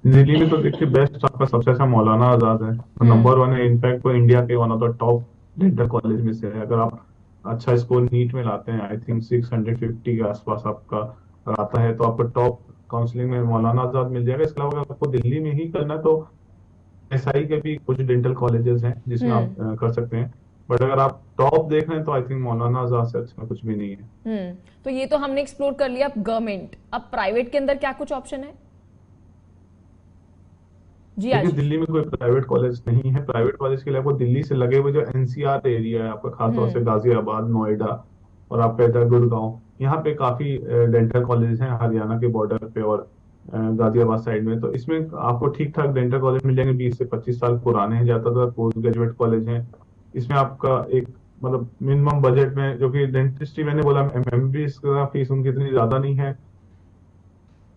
दिल्ली में तो देखिए बेस्ट आपका सबसे अच्छा मौलाना आजाद है, नंबर 1 है। इनफैक्ट वो इंडिया के one of the top dental college में से है। अगर आप अच्छा स्कोर नीट में लाते हैं, आई थिंक 650 के आसपास आपका आता है, तो आपको टॉप काउंसलिंग में मौलाना आजाद मिल जाएगा। इसके अलावा आपको दिल्ली में ही करना है तो एसआई के भी कुछ डेंटल कॉलेजेस हैं जिसमें आप कर सकते हैं। बट अगर आप टॉप देख रहे हैं तो आई थिंक मौलाना आजाद से अच्छा कुछ भी नहीं है। तो ये तो हमने एक्सप्लोर कर लिया। अब गवर्नमेंट, अब प्राइवेट के अंदर क्या कुछ ऑप्शन है? जी क्योंकि दिल्ली में कोई प्राइवेट कॉलेज नहीं है। प्राइवेट कॉलेज के लिए आपको दिल्ली से लगे हुए जो एनसीआर एरिया है आपका, खासतौर से गाजियाबाद, नोएडा और आपका इधर गुड़गांव, यहाँ पे काफी डेंटल कॉलेज हैं हरियाणा के बॉर्डर पे और गाजियाबाद साइड में। तो इसमें आपको ठीक ठाक डेंटल कॉलेज मिल जाएंगे, 20 से 25 साल पुराने हैं, ज्यादातर पोस्ट ग्रेजुएट कॉलेज हैं। इसमें आपका एक मतलब मिनिमम बजट में, जो कि डेंटिस्ट्री मैंने बोला एमबीबीएस का फीस उनकी इतनी ज्यादा नहीं है,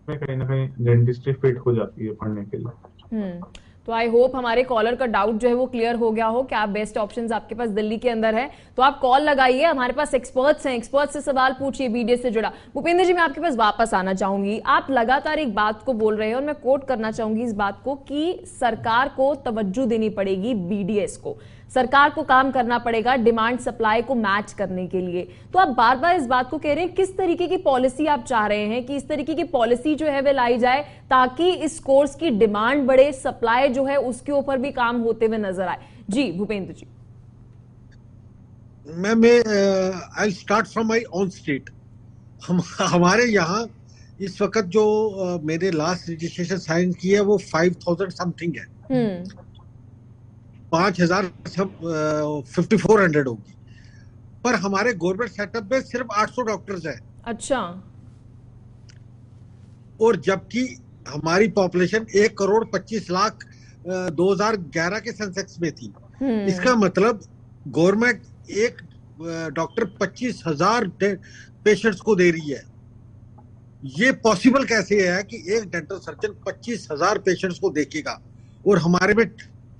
कहीं ना कहीं डेंटिस्ट्री फिट हो जाती है पढ़ने के लिए। तो आई होप हमारे कॉलर का डाउट जो है वो क्लियर हो गया हो कि आप बेस्ट ऑप्शंस आपके पास दिल्ली के अंदर है, तो आप कॉल लगाइए, हमारे पास एक्सपर्ट्स हैं, एक्सपर्ट से सवाल पूछिए बीडीएस से जुड़ा। भूपेंद्र जी, मैं आपके पास वापस आना चाहूंगी। आप लगातार एक बात को बोल रहे हैं और मैं कोट करना चाहूंगी इस बात को कि सरकार को तवज्जो देनी पड़ेगी बीडीएस को, सरकार को काम करना पड़ेगा डिमांड सप्लाई को मैच करने के लिए। तो आप बार बार इस बात को कह रहे हैं, किस तरीके की पॉलिसी आप चाह रहे हैं कि इस तरीके की पॉलिसी जो है वह लाई जाए ताकि इस कोर्स की डिमांड बढ़े, सप्लाई जो है उसके ऊपर भी काम होते हुए नजर आए? जी Bhupendra ji. I start from my own state. हमारे यहाँ इस वक्त जो मेरे लास्ट रजिस्ट्रेशन साइन की है वो 5000 समथिंग है। 5000 5400 होगी, पर हमारे गवर्नमेंट सेटअप में सिर्फ 800 डॉक्टर्स हैं। अच्छा। और जबकि हमारी पॉपुलेशन 1,25,00,000 2011 के सेंसेक्स में थी। इसका मतलब गवर्नमेंट एक डॉक्टर 25,000 पेशेंट्स को दे रही है। ये पॉसिबल कैसे है कि एक डेंटल सर्जन 25,000 पेशेंट्स को देखेगा और हमारे में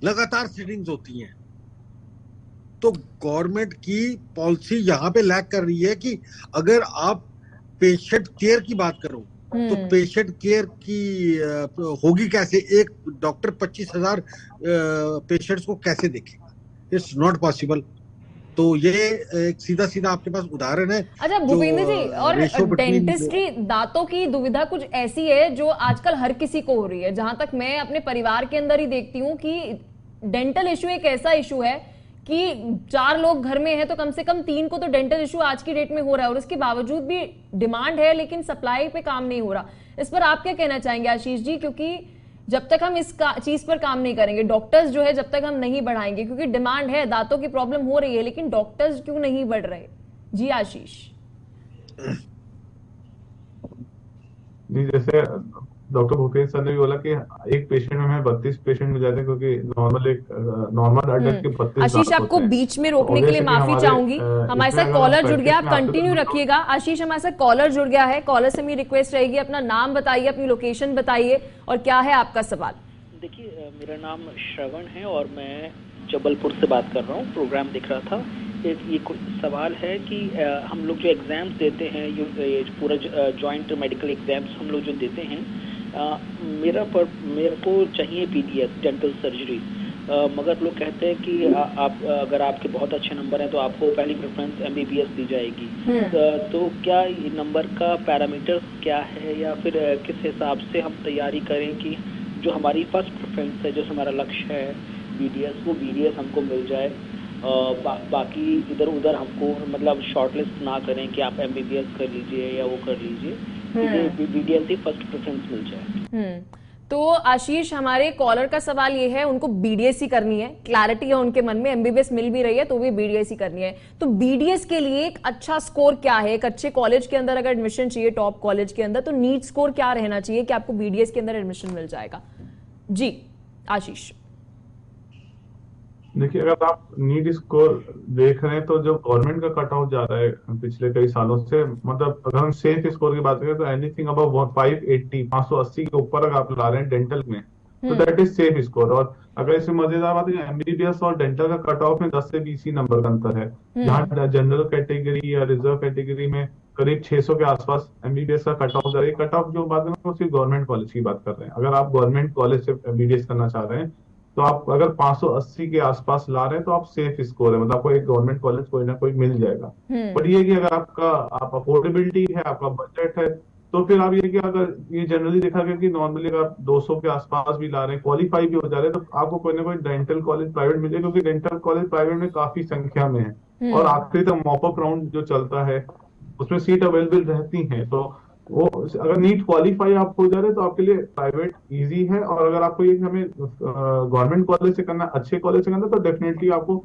लगातार सिटिंग्स होती हैं? तो गवर्नमेंट की पॉलिसी यहाँ पे लैक कर रही है कि अगर आप पेशेंट केयर की बात करो तो पेशेंट केयर की होगी कैसे? एक डॉक्टर 25,000 पेशेंट्स को कैसे देखेगा? It's not possible. तो ये एक सीधा सीधा आपके पास उदाहरण है। अच्छा भूपेंद्र जी, और डेंटिस्ट्री, दांतों की दुविधा कुछ ऐसी है जो आजकल हर किसी को हो रही है। जहां तक मैं अपने परिवार के अंदर ही देखती हूँ कि डेंटल इशू एक ऐसा इशू है कि 4 लोग घर में हैं तो कम से कम 3 को तो डेंटल इशू आज की डेट में हो रहा है, और उसके बावजूद भी डिमांड है लेकिन सप्लाई पे काम नहीं हो रहा। इस पर आप क्या कहना चाहेंगे आशीष जी? क्योंकि जब तक हम इस चीज पर काम नहीं करेंगे, डॉक्टर्स जो है जब तक हम नहीं बढ़ाएंगे, क्योंकि डिमांड है, दांतों की प्रॉब्लम हो रही है, लेकिन डॉक्टर्स क्यों नहीं बढ़ रहे? जी आशीष। जी, जैसे डॉक्टर भूपेंद्र सर ने भी बोला कि एक पेशेंट में हमें 32 पेशेंट मिल जाते हैं, क्योंकि नॉर्मल अडल्ट के 32 आशीष, आपको बीच में रोकने के लिए माफी चाहूंगी। हमारे साथ कॉलर जुड़ गया, आप कंटिन्यू रखिएगा। आशीष, हमारे साथ कॉलर जुड़ गया है, कॉलर से मेरी रिक्वेस्ट रहेगी अपना नाम बताइए, अपनी लोकेशन बताइए और क्या है आपका सवाल। देखिए, मेरा नाम श्रवण है और मैं जबलपुर से बात कर रहा हूँ। प्रोग्राम देख रहा था। ये सवाल है कि हम लोग जो एग्जाम्स देते हैं, ये पूरा जॉइंट मेडिकल एग्जाम्स हम लोग जो देते हैं, मेरे को चाहिए पीडीएस डेंटल सर्जरी, मगर लोग कहते हैं कि आप अगर आपके बहुत अच्छे नंबर हैं तो आपको पहली प्रेफरेंस एमबीबीएस दी जाएगी। तो क्या ये नंबर का पैरामीटर क्या है, या फिर किस हिसाब से हम तैयारी करें कि जो हमारी फर्स्ट प्रेफरेंस है, जो हमारा लक्ष्य है बीडीएस, वो बीडीएस हमको मिल जाए, बाकी इधर उधर हमको मतलब शॉर्टलिस्ट ना करें कि आप एमबीबीएस कर लीजिए या वो कर लीजिए, बीडीएस ही फर्स्ट प्रेफरेंस मिल जाए। तो आशीष, हमारे कॉलर का सवाल ये है, उनको बीडीएस ही करनी है, क्लैरिटी है उनके मन में, एमबीबीएस मिल भी रही है तो भी बीडीएस ही करनी है। तो बीडीएस के लिए एक अच्छा स्कोर क्या है? एक अच्छे कॉलेज के अंदर अगर एडमिशन चाहिए, टॉप कॉलेज के अंदर, तो नीट स्कोर क्या रहना चाहिए कि आपको बीडीएस के अंदर एडमिशन मिल जाएगा? जी आशीष। देखिए, अगर आप नीट स्कोर देख रहे हैं तो जो गवर्नमेंट का कट ऑफ जा रहा है पिछले कई सालों से, मतलब अगर हम सेफ स्कोर की बात करें तो एनीथिंग अबव 580 के ऊपर अगर आप ला रहे हैं डेंटल में तो दैट इज सेफ स्कोर। और अगर इसमें मजेदार बात है, एमबीबीएस और डेंटल का कट ऑफ में 10 से 20 ही नंबर का अंतर है। जहाँ जनरल कैटेगरी या रिजर्व कैटेगरी में करीब 600 के आसपास एमबीबीएस का कट ऑफ जा रहा है। कट ऑफ जो बात है वो सिर्फ गवर्नमेंट कॉलेज की बात कर रहे हैं। अगर आप गवर्नमेंट कॉलेज से एमबीबीएस करना चाह रहे हैं तो आप अगर 580 के आसपास ला रहे हैं तो आप सेफ स्कोर है, मतलब आपको एक गवर्नमेंट कॉलेज कोई ना कोई मिल जाएगा। बट ये कि अगर आप अफोर्डेबिलिटी है, आपका बजट है, तो फिर आप ये कि अगर ये जनरली देखा गया कि नॉर्मली अगर आप 200 के आसपास भी ला रहे हैं, क्वालिफाई भी हो जा रहे हैं, तो आपको कोई ना कोई डेंटल कॉलेज प्राइवेट मिले, क्योंकि डेंटल कॉलेज प्राइवेट में काफी संख्या में है और आखिरी तक मॉपअप राउंड जो चलता है उसमें सीट अवेलेबल रहती है। तो वो अगर नीट क्वालिफाई आप हो जा रहे हैं तो आपके लिए प्राइवेट इजी है। और अगर आपको ये हमें गवर्नमेंट कॉलेज से करना, अच्छे कॉलेज से करना, तो डेफिनेटली आपको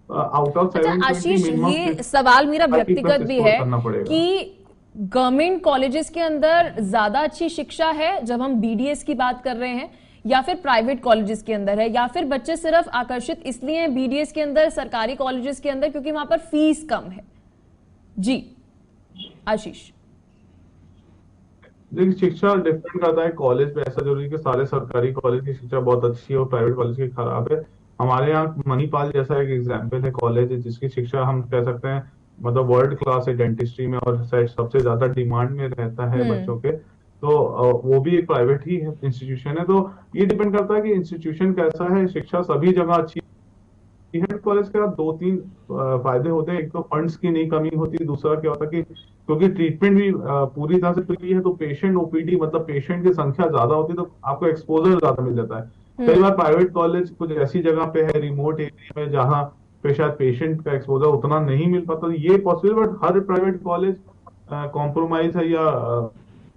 आउट ऑफ 720 आशीष, ये सवाल मेरा व्यक्तिगत भी है कि गवर्नमेंट कॉलेजेस के अंदर ज्यादा अच्छी शिक्षा है जब हम बीडीएस की बात कर रहे हैं, या फिर प्राइवेट कॉलेजेस के अंदर है, या फिर बच्चे सिर्फ आकर्षित इसलिए हैं बीडीएस के अंदर, सरकारी कॉलेजेस के अंदर, क्योंकि वहां पर फीस कम है? जी आशीष। देखिए, शिक्षा डिपेंड करता है कॉलेज पे। ऐसा जरूरी है कि सारे सरकारी कॉलेज की शिक्षा बहुत अच्छी है और प्राइवेट कॉलेज की खराब है। हमारे यहाँ मणिपाल जैसा एक एग्जाम्पल है कॉलेज, जिसकी शिक्षा हम कह सकते हैं मतलब वर्ल्ड क्लास है डेंटिस्ट्री में, और शायद सबसे ज्यादा डिमांड में रहता है हम्म। बच्चों के। तो वो भी एक प्राइवेट ही इंस्टीट्यूशन है। तो ये डिपेंड करता है कि इंस्टीट्यूशन कैसा है। शिक्षा सभी जगह अच्छी हेड कॉलेज के दो तीन फायदे होते हैं। एक तो फंड्स की नहीं कमी होती है, दूसरा क्या होता है कि क्योंकि ट्रीटमेंट भी पूरी तरह से फ्री है, तो पेशेंट ओपीडी मतलब पेशेंट की संख्या ज्यादा होती है, तो आपको एक्सपोजर ज्यादा मिल जाता है। कई बार प्राइवेट कॉलेज कुछ ऐसी जगह पे है रिमोट एरिया में जहाँ पे शायद पेशेंट का एक्सपोजर उतना नहीं मिल पाता, तो ये possible. But her private college compromise है या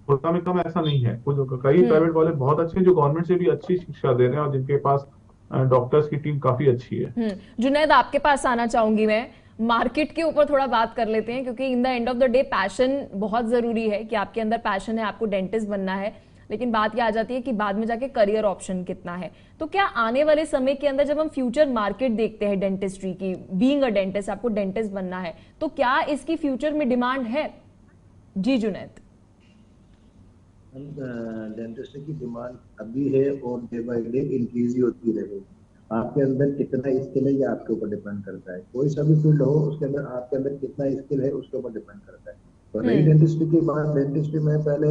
थोड़ा में कम ऐसा नहीं है। कुछ कई हम्म। प्राइवेट कॉलेज बहुत अच्छे हैं जो गवर्नमेंट से भी अच्छी शिक्षा दे रहे हैं और जिनके पास डॉक्टर्स की टीम काफी अच्छी है। जुनैद, आपके पास आना चाहूंगी मैं। मार्केट के ऊपर थोड़ा बात कर लेते हैं, क्योंकि in the end of the day passion बहुत जरूरी है कि आपके अंदर पैशन है, आपको डेंटिस्ट बनना है। लेकिन बात यह आ जाती है कि बाद में जाके करियर ऑप्शन कितना है। तो क्या आने वाले समय के अंदर जब हम फ्यूचर मार्केट देखते हैं डेंटिस्ट्री की, बीइंग अ डेंटिस्ट, आपको डेंटिस्ट बनना है, तो क्या इसकी फ्यूचर में डिमांड है? जी जुनैद। डेंटिस्ट्री की डिमांड अभी है और डे बाय डे इंक्रीज ही होती रहेगी। आपके अंदर कितना स्किल है ये आपके ऊपर डिपेंड करता है। कोई सा भी फील्ड हो उसके अंदर आपके अंदर कितना स्किल है उसके ऊपर डिपेंड करता है। तो नई डेंटिस्ट्री की बात, डेंटिस्ट्री में पहले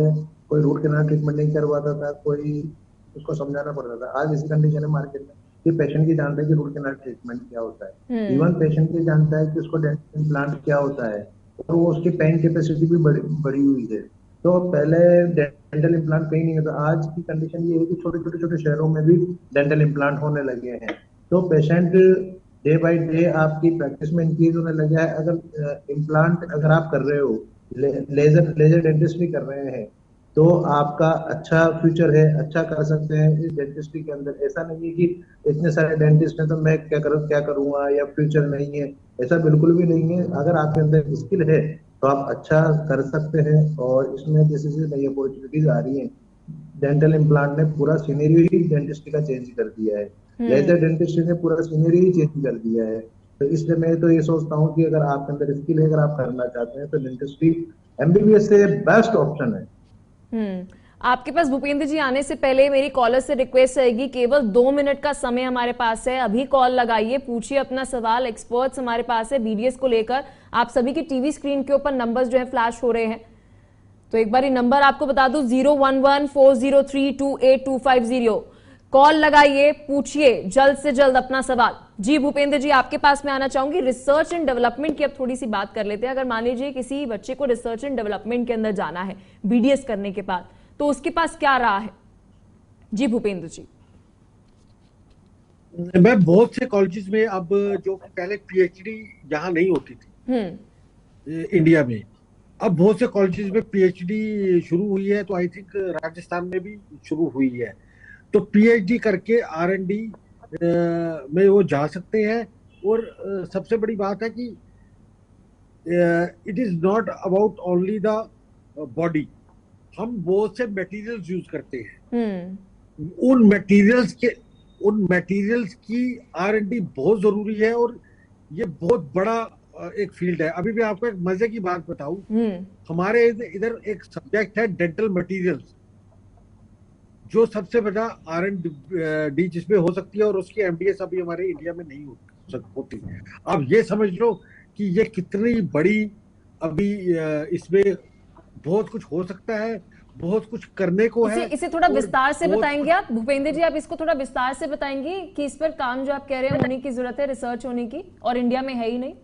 कोई रूट कैनाल ट्रीटमेंट नहीं करवाता था, कोई उसको समझाना पड़ता था। आज ऐसी कंडीशन है मार्केट में कि पेशेंट की जानता है कि रूट कैनाल ट्रीटमेंट क्या होता है, इवन पेशेंट की जानता है कि उसको डेंटल इम्प्लांट क्या होता है, और वो उसकी पेन कैपेसिटी भी बड़ी हुई है। तो पहले डेंटल इम्प्लांट कहीं नहीं होता। आज की कंडीशन ये है कि छोटे शहरों में भी डेंटल इम्प्लांट होने लगे हैं। तो पेशेंट डे बाय डे आपकी प्रैक्टिस में इंक्रीज होने लगा है। अगर इम्प्लांट अगर आप कर रहे हो, लेजर डेंटिस्ट्री कर रहे हैं, तो आपका अच्छा फ्यूचर है, अच्छा कर सकते हैं इस डेंटिस्ट्री के अंदर। ऐसा नहीं है कि इतने सारे डेंटिस्ट हैं तो मैं क्या करूंगा या फ्यूचर नहीं है, ऐसा बिल्कुल भी नहीं है। अगर आपके अंदर स्किल है तो आप अच्छा कर सकते हैं। और इसमें जैसे जैसे नई अपॉर्चुनिटीज आ रही हैं, डेंटल इम्प्लांट ने पूरा सीनरी ही डेंटिस्ट्री का चेंज कर दिया है, लेजर डेंटिस्ट्री ने पूरा सीनरी ही चेंज कर दिया है। तो इसलिए मैं तो ये सोचता हूँ कि अगर आपके अंदर स्किल है, अगर आप करना चाहते हैं, तो डेंटिस्ट्री एमबीबीएस से बेस्ट ऑप्शन है। आपके पास भूपेंद्र जी आने से पहले मेरी कॉलर से रिक्वेस्ट रहेगी, केवल 2 मिनट का समय हमारे पास है। अभी कॉल लगाइए, पूछिए अपना सवाल। एक्सपर्ट्स हमारे पास है बीडीएस को लेकर। आप सभी की टीवी स्क्रीन के ऊपर नंबर्स जो है फ्लैश हो रहे हैं, तो एक बार ये नंबर आपको बता दूं, 01140328250। कॉल लगाइए, पूछिए जल्द से जल्द अपना सवाल। जी भूपेंद्र जी, आपके पास मैं आना चाहूंगी। रिसर्च एंड डेवलपमेंट की अब थोड़ी सी बात कर लेते हैं। अगर मान लीजिए किसी बच्चे को रिसर्च एंड डेवलपमेंट के अंदर जाना है बीडीएस करने के बाद, तो उसके पास क्या राह है? जी भूपेंद्र जी। मैं बहुत से कॉलेजेस में, अब जो पहले पीएचडी यहाँ नहीं होती थी इंडिया में, अब बहुत से कॉलेजेस में पीएचडी शुरू हुई है। तो आई थिंक राजस्थान में भी शुरू हुई है। तो पीएचडी करके आरएनडी में वो जा सकते हैं। और सबसे बड़ी बात है कि it is not about only the body. हम बहुत से मटेरियल्स यूज करते हैं, उन मटेरियल्स की आरएनडी बहुत जरूरी है। और ये बहुत बड़ा एक फील्ड है। अभी भी आपको एक मजे की बात बताऊं, हमारे इधर एक सब्जेक्ट है डेंटल मटेरियल्स, जो सबसे बड़ा आरएनडी जिसमें हो सकती है, और उसकी एमडीएस अभी हमारे इंडिया में नहीं होती। अब ये समझ लो कि ये कितनी बड़ी, अभी इसमें बहुत कुछ हो सकता है, बहुत कुछ करने को है। इसे थोड़ा विस्तार से बताएंगे आप भूपेंद्र जी? आप इसको थोड़ा विस्तार से बताएंगे कि इस पर काम जो आप कह रहे हैं होने की जरूरत है, रिसर्च होने की, और इंडिया में है ही नहीं।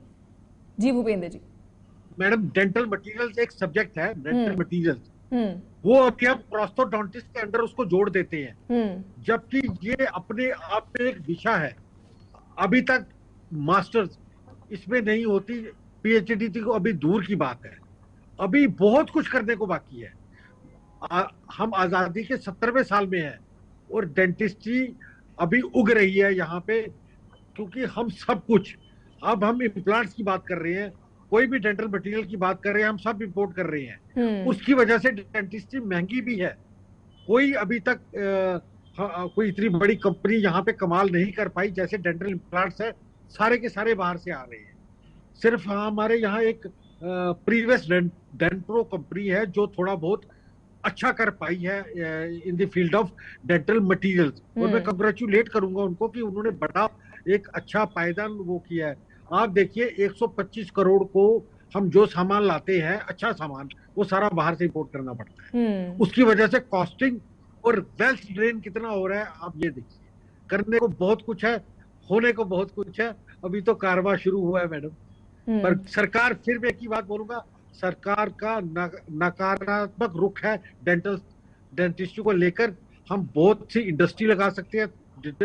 जी भूपेंद्र जी। मैडम, डेंटल मटेरियल्स एक सब्जेक्ट है, डेंटल मटेरियल्स, वो अभी हम प्रोस्थोडोंटिस्ट के अंदर उसको जोड़ देते हैं, जबकि ये अपने आप में एक विषय है। अभी तक मास्टर्स इसमें नहीं होती, पीएचडी को अभी दूर की बात है। अभी बहुत कुछ करने को बाकी है। हम आजादी के 70वें साल में हैं और डेंटिस्ट्री अभी उग रही है यहाँ पे, क्योंकि हम सब कुछ, अब हम इम्प्लांट्स की बात कर रहे हैं, कोई भी डेंटल मटेरियल की बात कर रहे हैं, हम सब इंपोर्ट कर रहे हैं। उसकी वजह से डेंटिस्ट्री महंगी भी है। कोई अभी तक कोई इतनी बड़ी कंपनी यहाँ पे कमाल नहीं कर पाई जैसे डेंटल इम्प्लांट्स है। सारे के सारे बाहर से आ रहे हैं। सिर्फ हमारे यहाँ एक प्रीवियस डेंट्रो कंपनी है जो थोड़ा बहुत अच्छा कर पाई है in the field of dental materials, और मैं कंग्रेचुलेट करूंगा उनको कि उन्होंने बड़ा एक अच्छा पायदान वो किया है। आप देखिए 125 करोड़ को हम जो सामान लाते हैं, अच्छा सामान, वो सारा बाहर से इंपोर्ट करना पड़ता है। उसकी वजह से कॉस्टिंग और वेल्थ ड्रेन कितना हो रहा है आप ये देखिए। करने को बहुत कुछ है, होने को बहुत कुछ है, अभी तो कारवां शुरू हुआ है मैडम। पर सरकार, फिर मैं एक ही बात बोलूंगा, सरकार का नकारात्मक रुख है डेंटिस्ट्री को लेकर। हम बहुत सी इंडस्ट्री लगा सकते हैं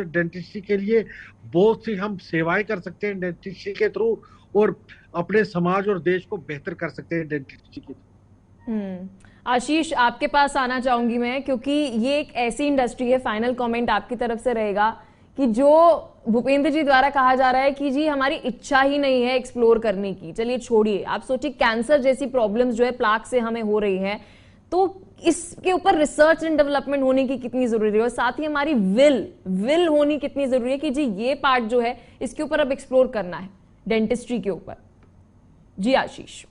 डेंटिस्ट्री के लिए, बहुत सी हम सेवाएं कर सकते हैं डेंटिस्ट्री के थ्रू, और अपने समाज और देश को बेहतर कर सकते हैं डेंटिस्ट्री के थ्रू। आशीष, आपके पास आना चाहूंगी मैं, क्योंकि ये एक ऐसी इंडस्ट्री है, फाइनल कमेंट आपकी तरफ से रहेगा, कि जो भूपेंद्र जी द्वारा कहा जा रहा है कि जी हमारी इच्छा ही नहीं है एक्सप्लोर करने की। चलिए छोड़िए, आप सोचिए कैंसर जैसी प्रॉब्लम्स जो है प्लाक से हमें हो रही है, तो इसके ऊपर रिसर्च एंड डेवलपमेंट होने की कितनी जरूरी है, और साथ ही हमारी विल होनी कितनी जरूरी है कि जी ये पार्ट जो है इसके ऊपर अब एक्सप्लोर करना है डेंटिस्ट्री के ऊपर। जी आशीष।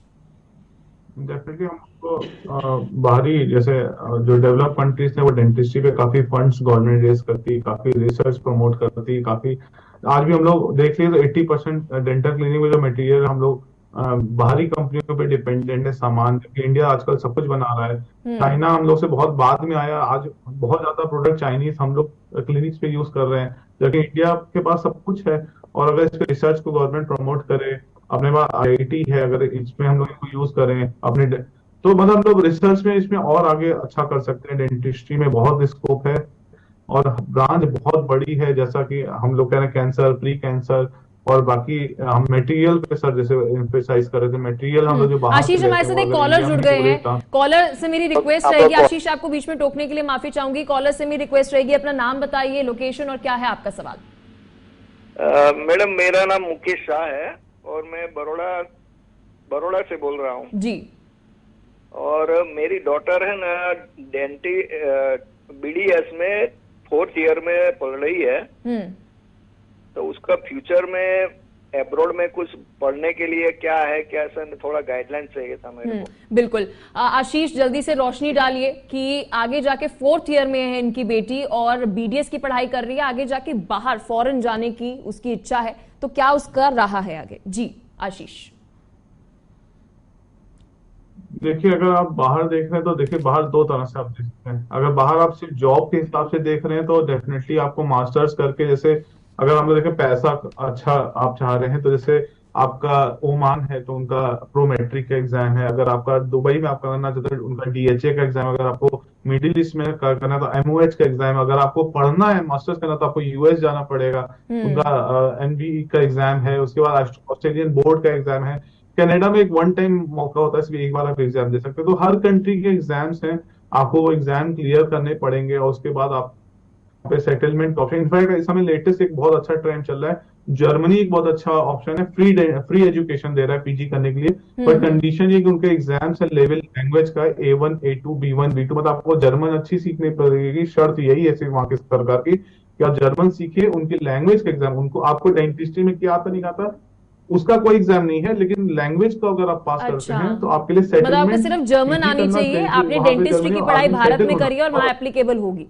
डेफिनेटली हमको बाहरी जैसे जो डेवलप कंट्रीज है वो डेंटिस्ट्री पे काफी फंड्स गवर्नमेंट रेज करती, काफी रिसर्च प्रमोट करती, काफी आज भी हम लोग देख लिए तो 80% डेंटल क्लिनिक में जो मटेरियल हम लोग बाहरी कंपनियों पे डिपेंडेंट है सामान, जबकि इंडिया आजकल सब कुछ बना रहा है। चाइना हम लोग से बहुत बाद में आया, आज बहुत ज्यादा प्रोडक्ट चाइनीज हम लोग क्लिनिक्स पे यूज कर रहे हैं, जबकि इंडिया के पास सब कुछ है। और अगर इसके रिसर्च को गवर्नमेंट प्रमोट करे, अपने पास IIT है, अगर इसमें हम लोग इसको यूज करें अपने, तो मतलब हम लोग रिसर्च में इसमें और आगे अच्छा कर सकते हैं। डेंटिस्ट्री में बहुत स्कोप है और ब्रांच बहुत बड़ी है, जैसा कि हम लोग कह रहे हैं कैंसर, प्री कैंसर और बाकी हम मटेरियल पे सर जैसे एम्फेसाइज कर रहे थे, मटेरियल हम लोग जो बाहर आशीष हमारे साथ एक कॉलर जुड़ गए हैं। कॉलर से मेरी रिक्वेस्ट रहेगी, आशीष आपको बीच में टोकने के लिए माफी चाहूंगी, कॉलर से मेरी रिक्वेस्ट रहेगी अपना नाम बताइए, लोकेशन और क्या है आपका सवाल। मैडम मेरा नाम मुकेश शाह है और मैं बड़ौदा से बोल रहा हूँ जी। और मेरी डॉटर है ना BDS में 4th ईयर में पढ़ रही है, तो उसका फ्यूचर में एब्रॉड में कुछ पढ़ने के लिए क्या है, क्या सर थोड़ा गाइडलाइन चाहिए था मेरे को। बिल्कुल आशीष, जल्दी से रोशनी डालिए कि आगे जाके 4th ईयर में है इनकी बेटी और BDS की पढ़ाई कर रही है, आगे जाके बाहर फॉरेन जाने की उसकी इच्छा है, तो क्या उसका रहा है आगे। जी आशीष। देखिए अगर आप बाहर देख रहे हैं तो देखिए बाहर दो तरह से आप देख सकते हैं। अगर बाहर आप सिर्फ जॉब के हिसाब से देख रहे हैं तो डेफिनेटली आपको मास्टर्स करके, जैसे अगर हम देखें पैसा अच्छा आप चाह रहे हैं तो जैसे आपका ओमान है तो उनका प्रो मैट्रिक का एग्जाम है, अगर आपका दुबई में आप करना चाहते हैं उनका DHA का एग्जाम, अगर आपको मिडिल ईस्ट में करना है तो MOH का एग्जाम, अगर आपको पढ़ना है मास्टर्स करना तो आपको US जाना पड़ेगा, उनका MBE का एग्जाम है, उसके बाद ऑस्ट्रेलियन बोर्ड का एग्जाम है, कनाडा में एक वन टाइम मौका होता है, सिर्फ एक बार आप एग्जाम दे सकते हैं। तो हर कंट्री के एग्जाम्स हैं, आपको वो एग्जाम क्लियर करने पड़ेंगे और उसके बाद आप पे सेटलमेंट ऑप्शन। इनफैक्ट इस समय लेटेस्ट एक बहुत अच्छा ट्रेंड चल रहा है, जर्मनी एक बहुत अच्छा ऑप्शन है, फ्री एजुकेशन दे रहा है PG करने के लिए, पर कंडीशन ये कि उनके एग्जाम्स है लेवल लैंग्वेज का A1 A2 B1 B2, मतलब आपको जर्मन अच्छी सीखनी पड़ेगी, शर्त यही है सिर्फ वहां की सरकार की कि आप जर्मन सीखिए, उनकी लैंग्वेज का एग्जाम, उनको आपको डेंटिस्ट्री में क्या आता नहीं आता उसका कोई एग्जाम नहीं है, लेकिन लैंग्वेज तो अगर आप पास करते हैं तो आपके लिए सेटलमेंट, मतलब आपको सिर्फ जर्मन आनी चाहिए, आपने डेंटिस्ट्री की पढ़ाई भारत में करी और वहां एप्लीकेबल होगी।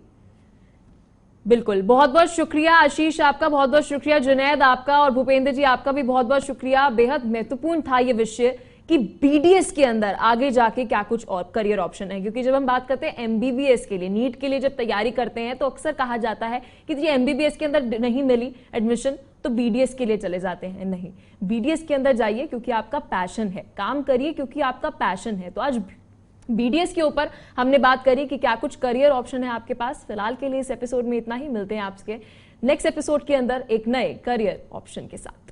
बिल्कुल, बहुत बहुत शुक्रिया आशीष आपका, बहुत बहुत शुक्रिया जुनैद आपका, और भूपेंद्र जी आपका भी बहुत बहुत शुक्रिया। बेहद महत्वपूर्ण था ये विषय कि BDS के अंदर आगे जाके क्या कुछ और करियर ऑप्शन है, क्योंकि जब हम बात करते हैं MBBS के लिए, नीट के लिए जब तैयारी करते हैं तो अक्सर कहा जाता है कि जी MBBS के अंदर नहीं मिली एडमिशन तो BDS के लिए चले जाते हैं। नहीं, BDS के अंदर जाइए क्योंकि आपका पैशन है, काम करिए क्योंकि आपका पैशन है। तो आज BDS के ऊपर हमने बात करी कि क्या कुछ करियर ऑप्शन है आपके पास। फिलहाल के लिए इस एपिसोड में इतना ही, मिलते हैं आपके नेक्स्ट एपिसोड के अंदर एक नए करियर ऑप्शन के साथ।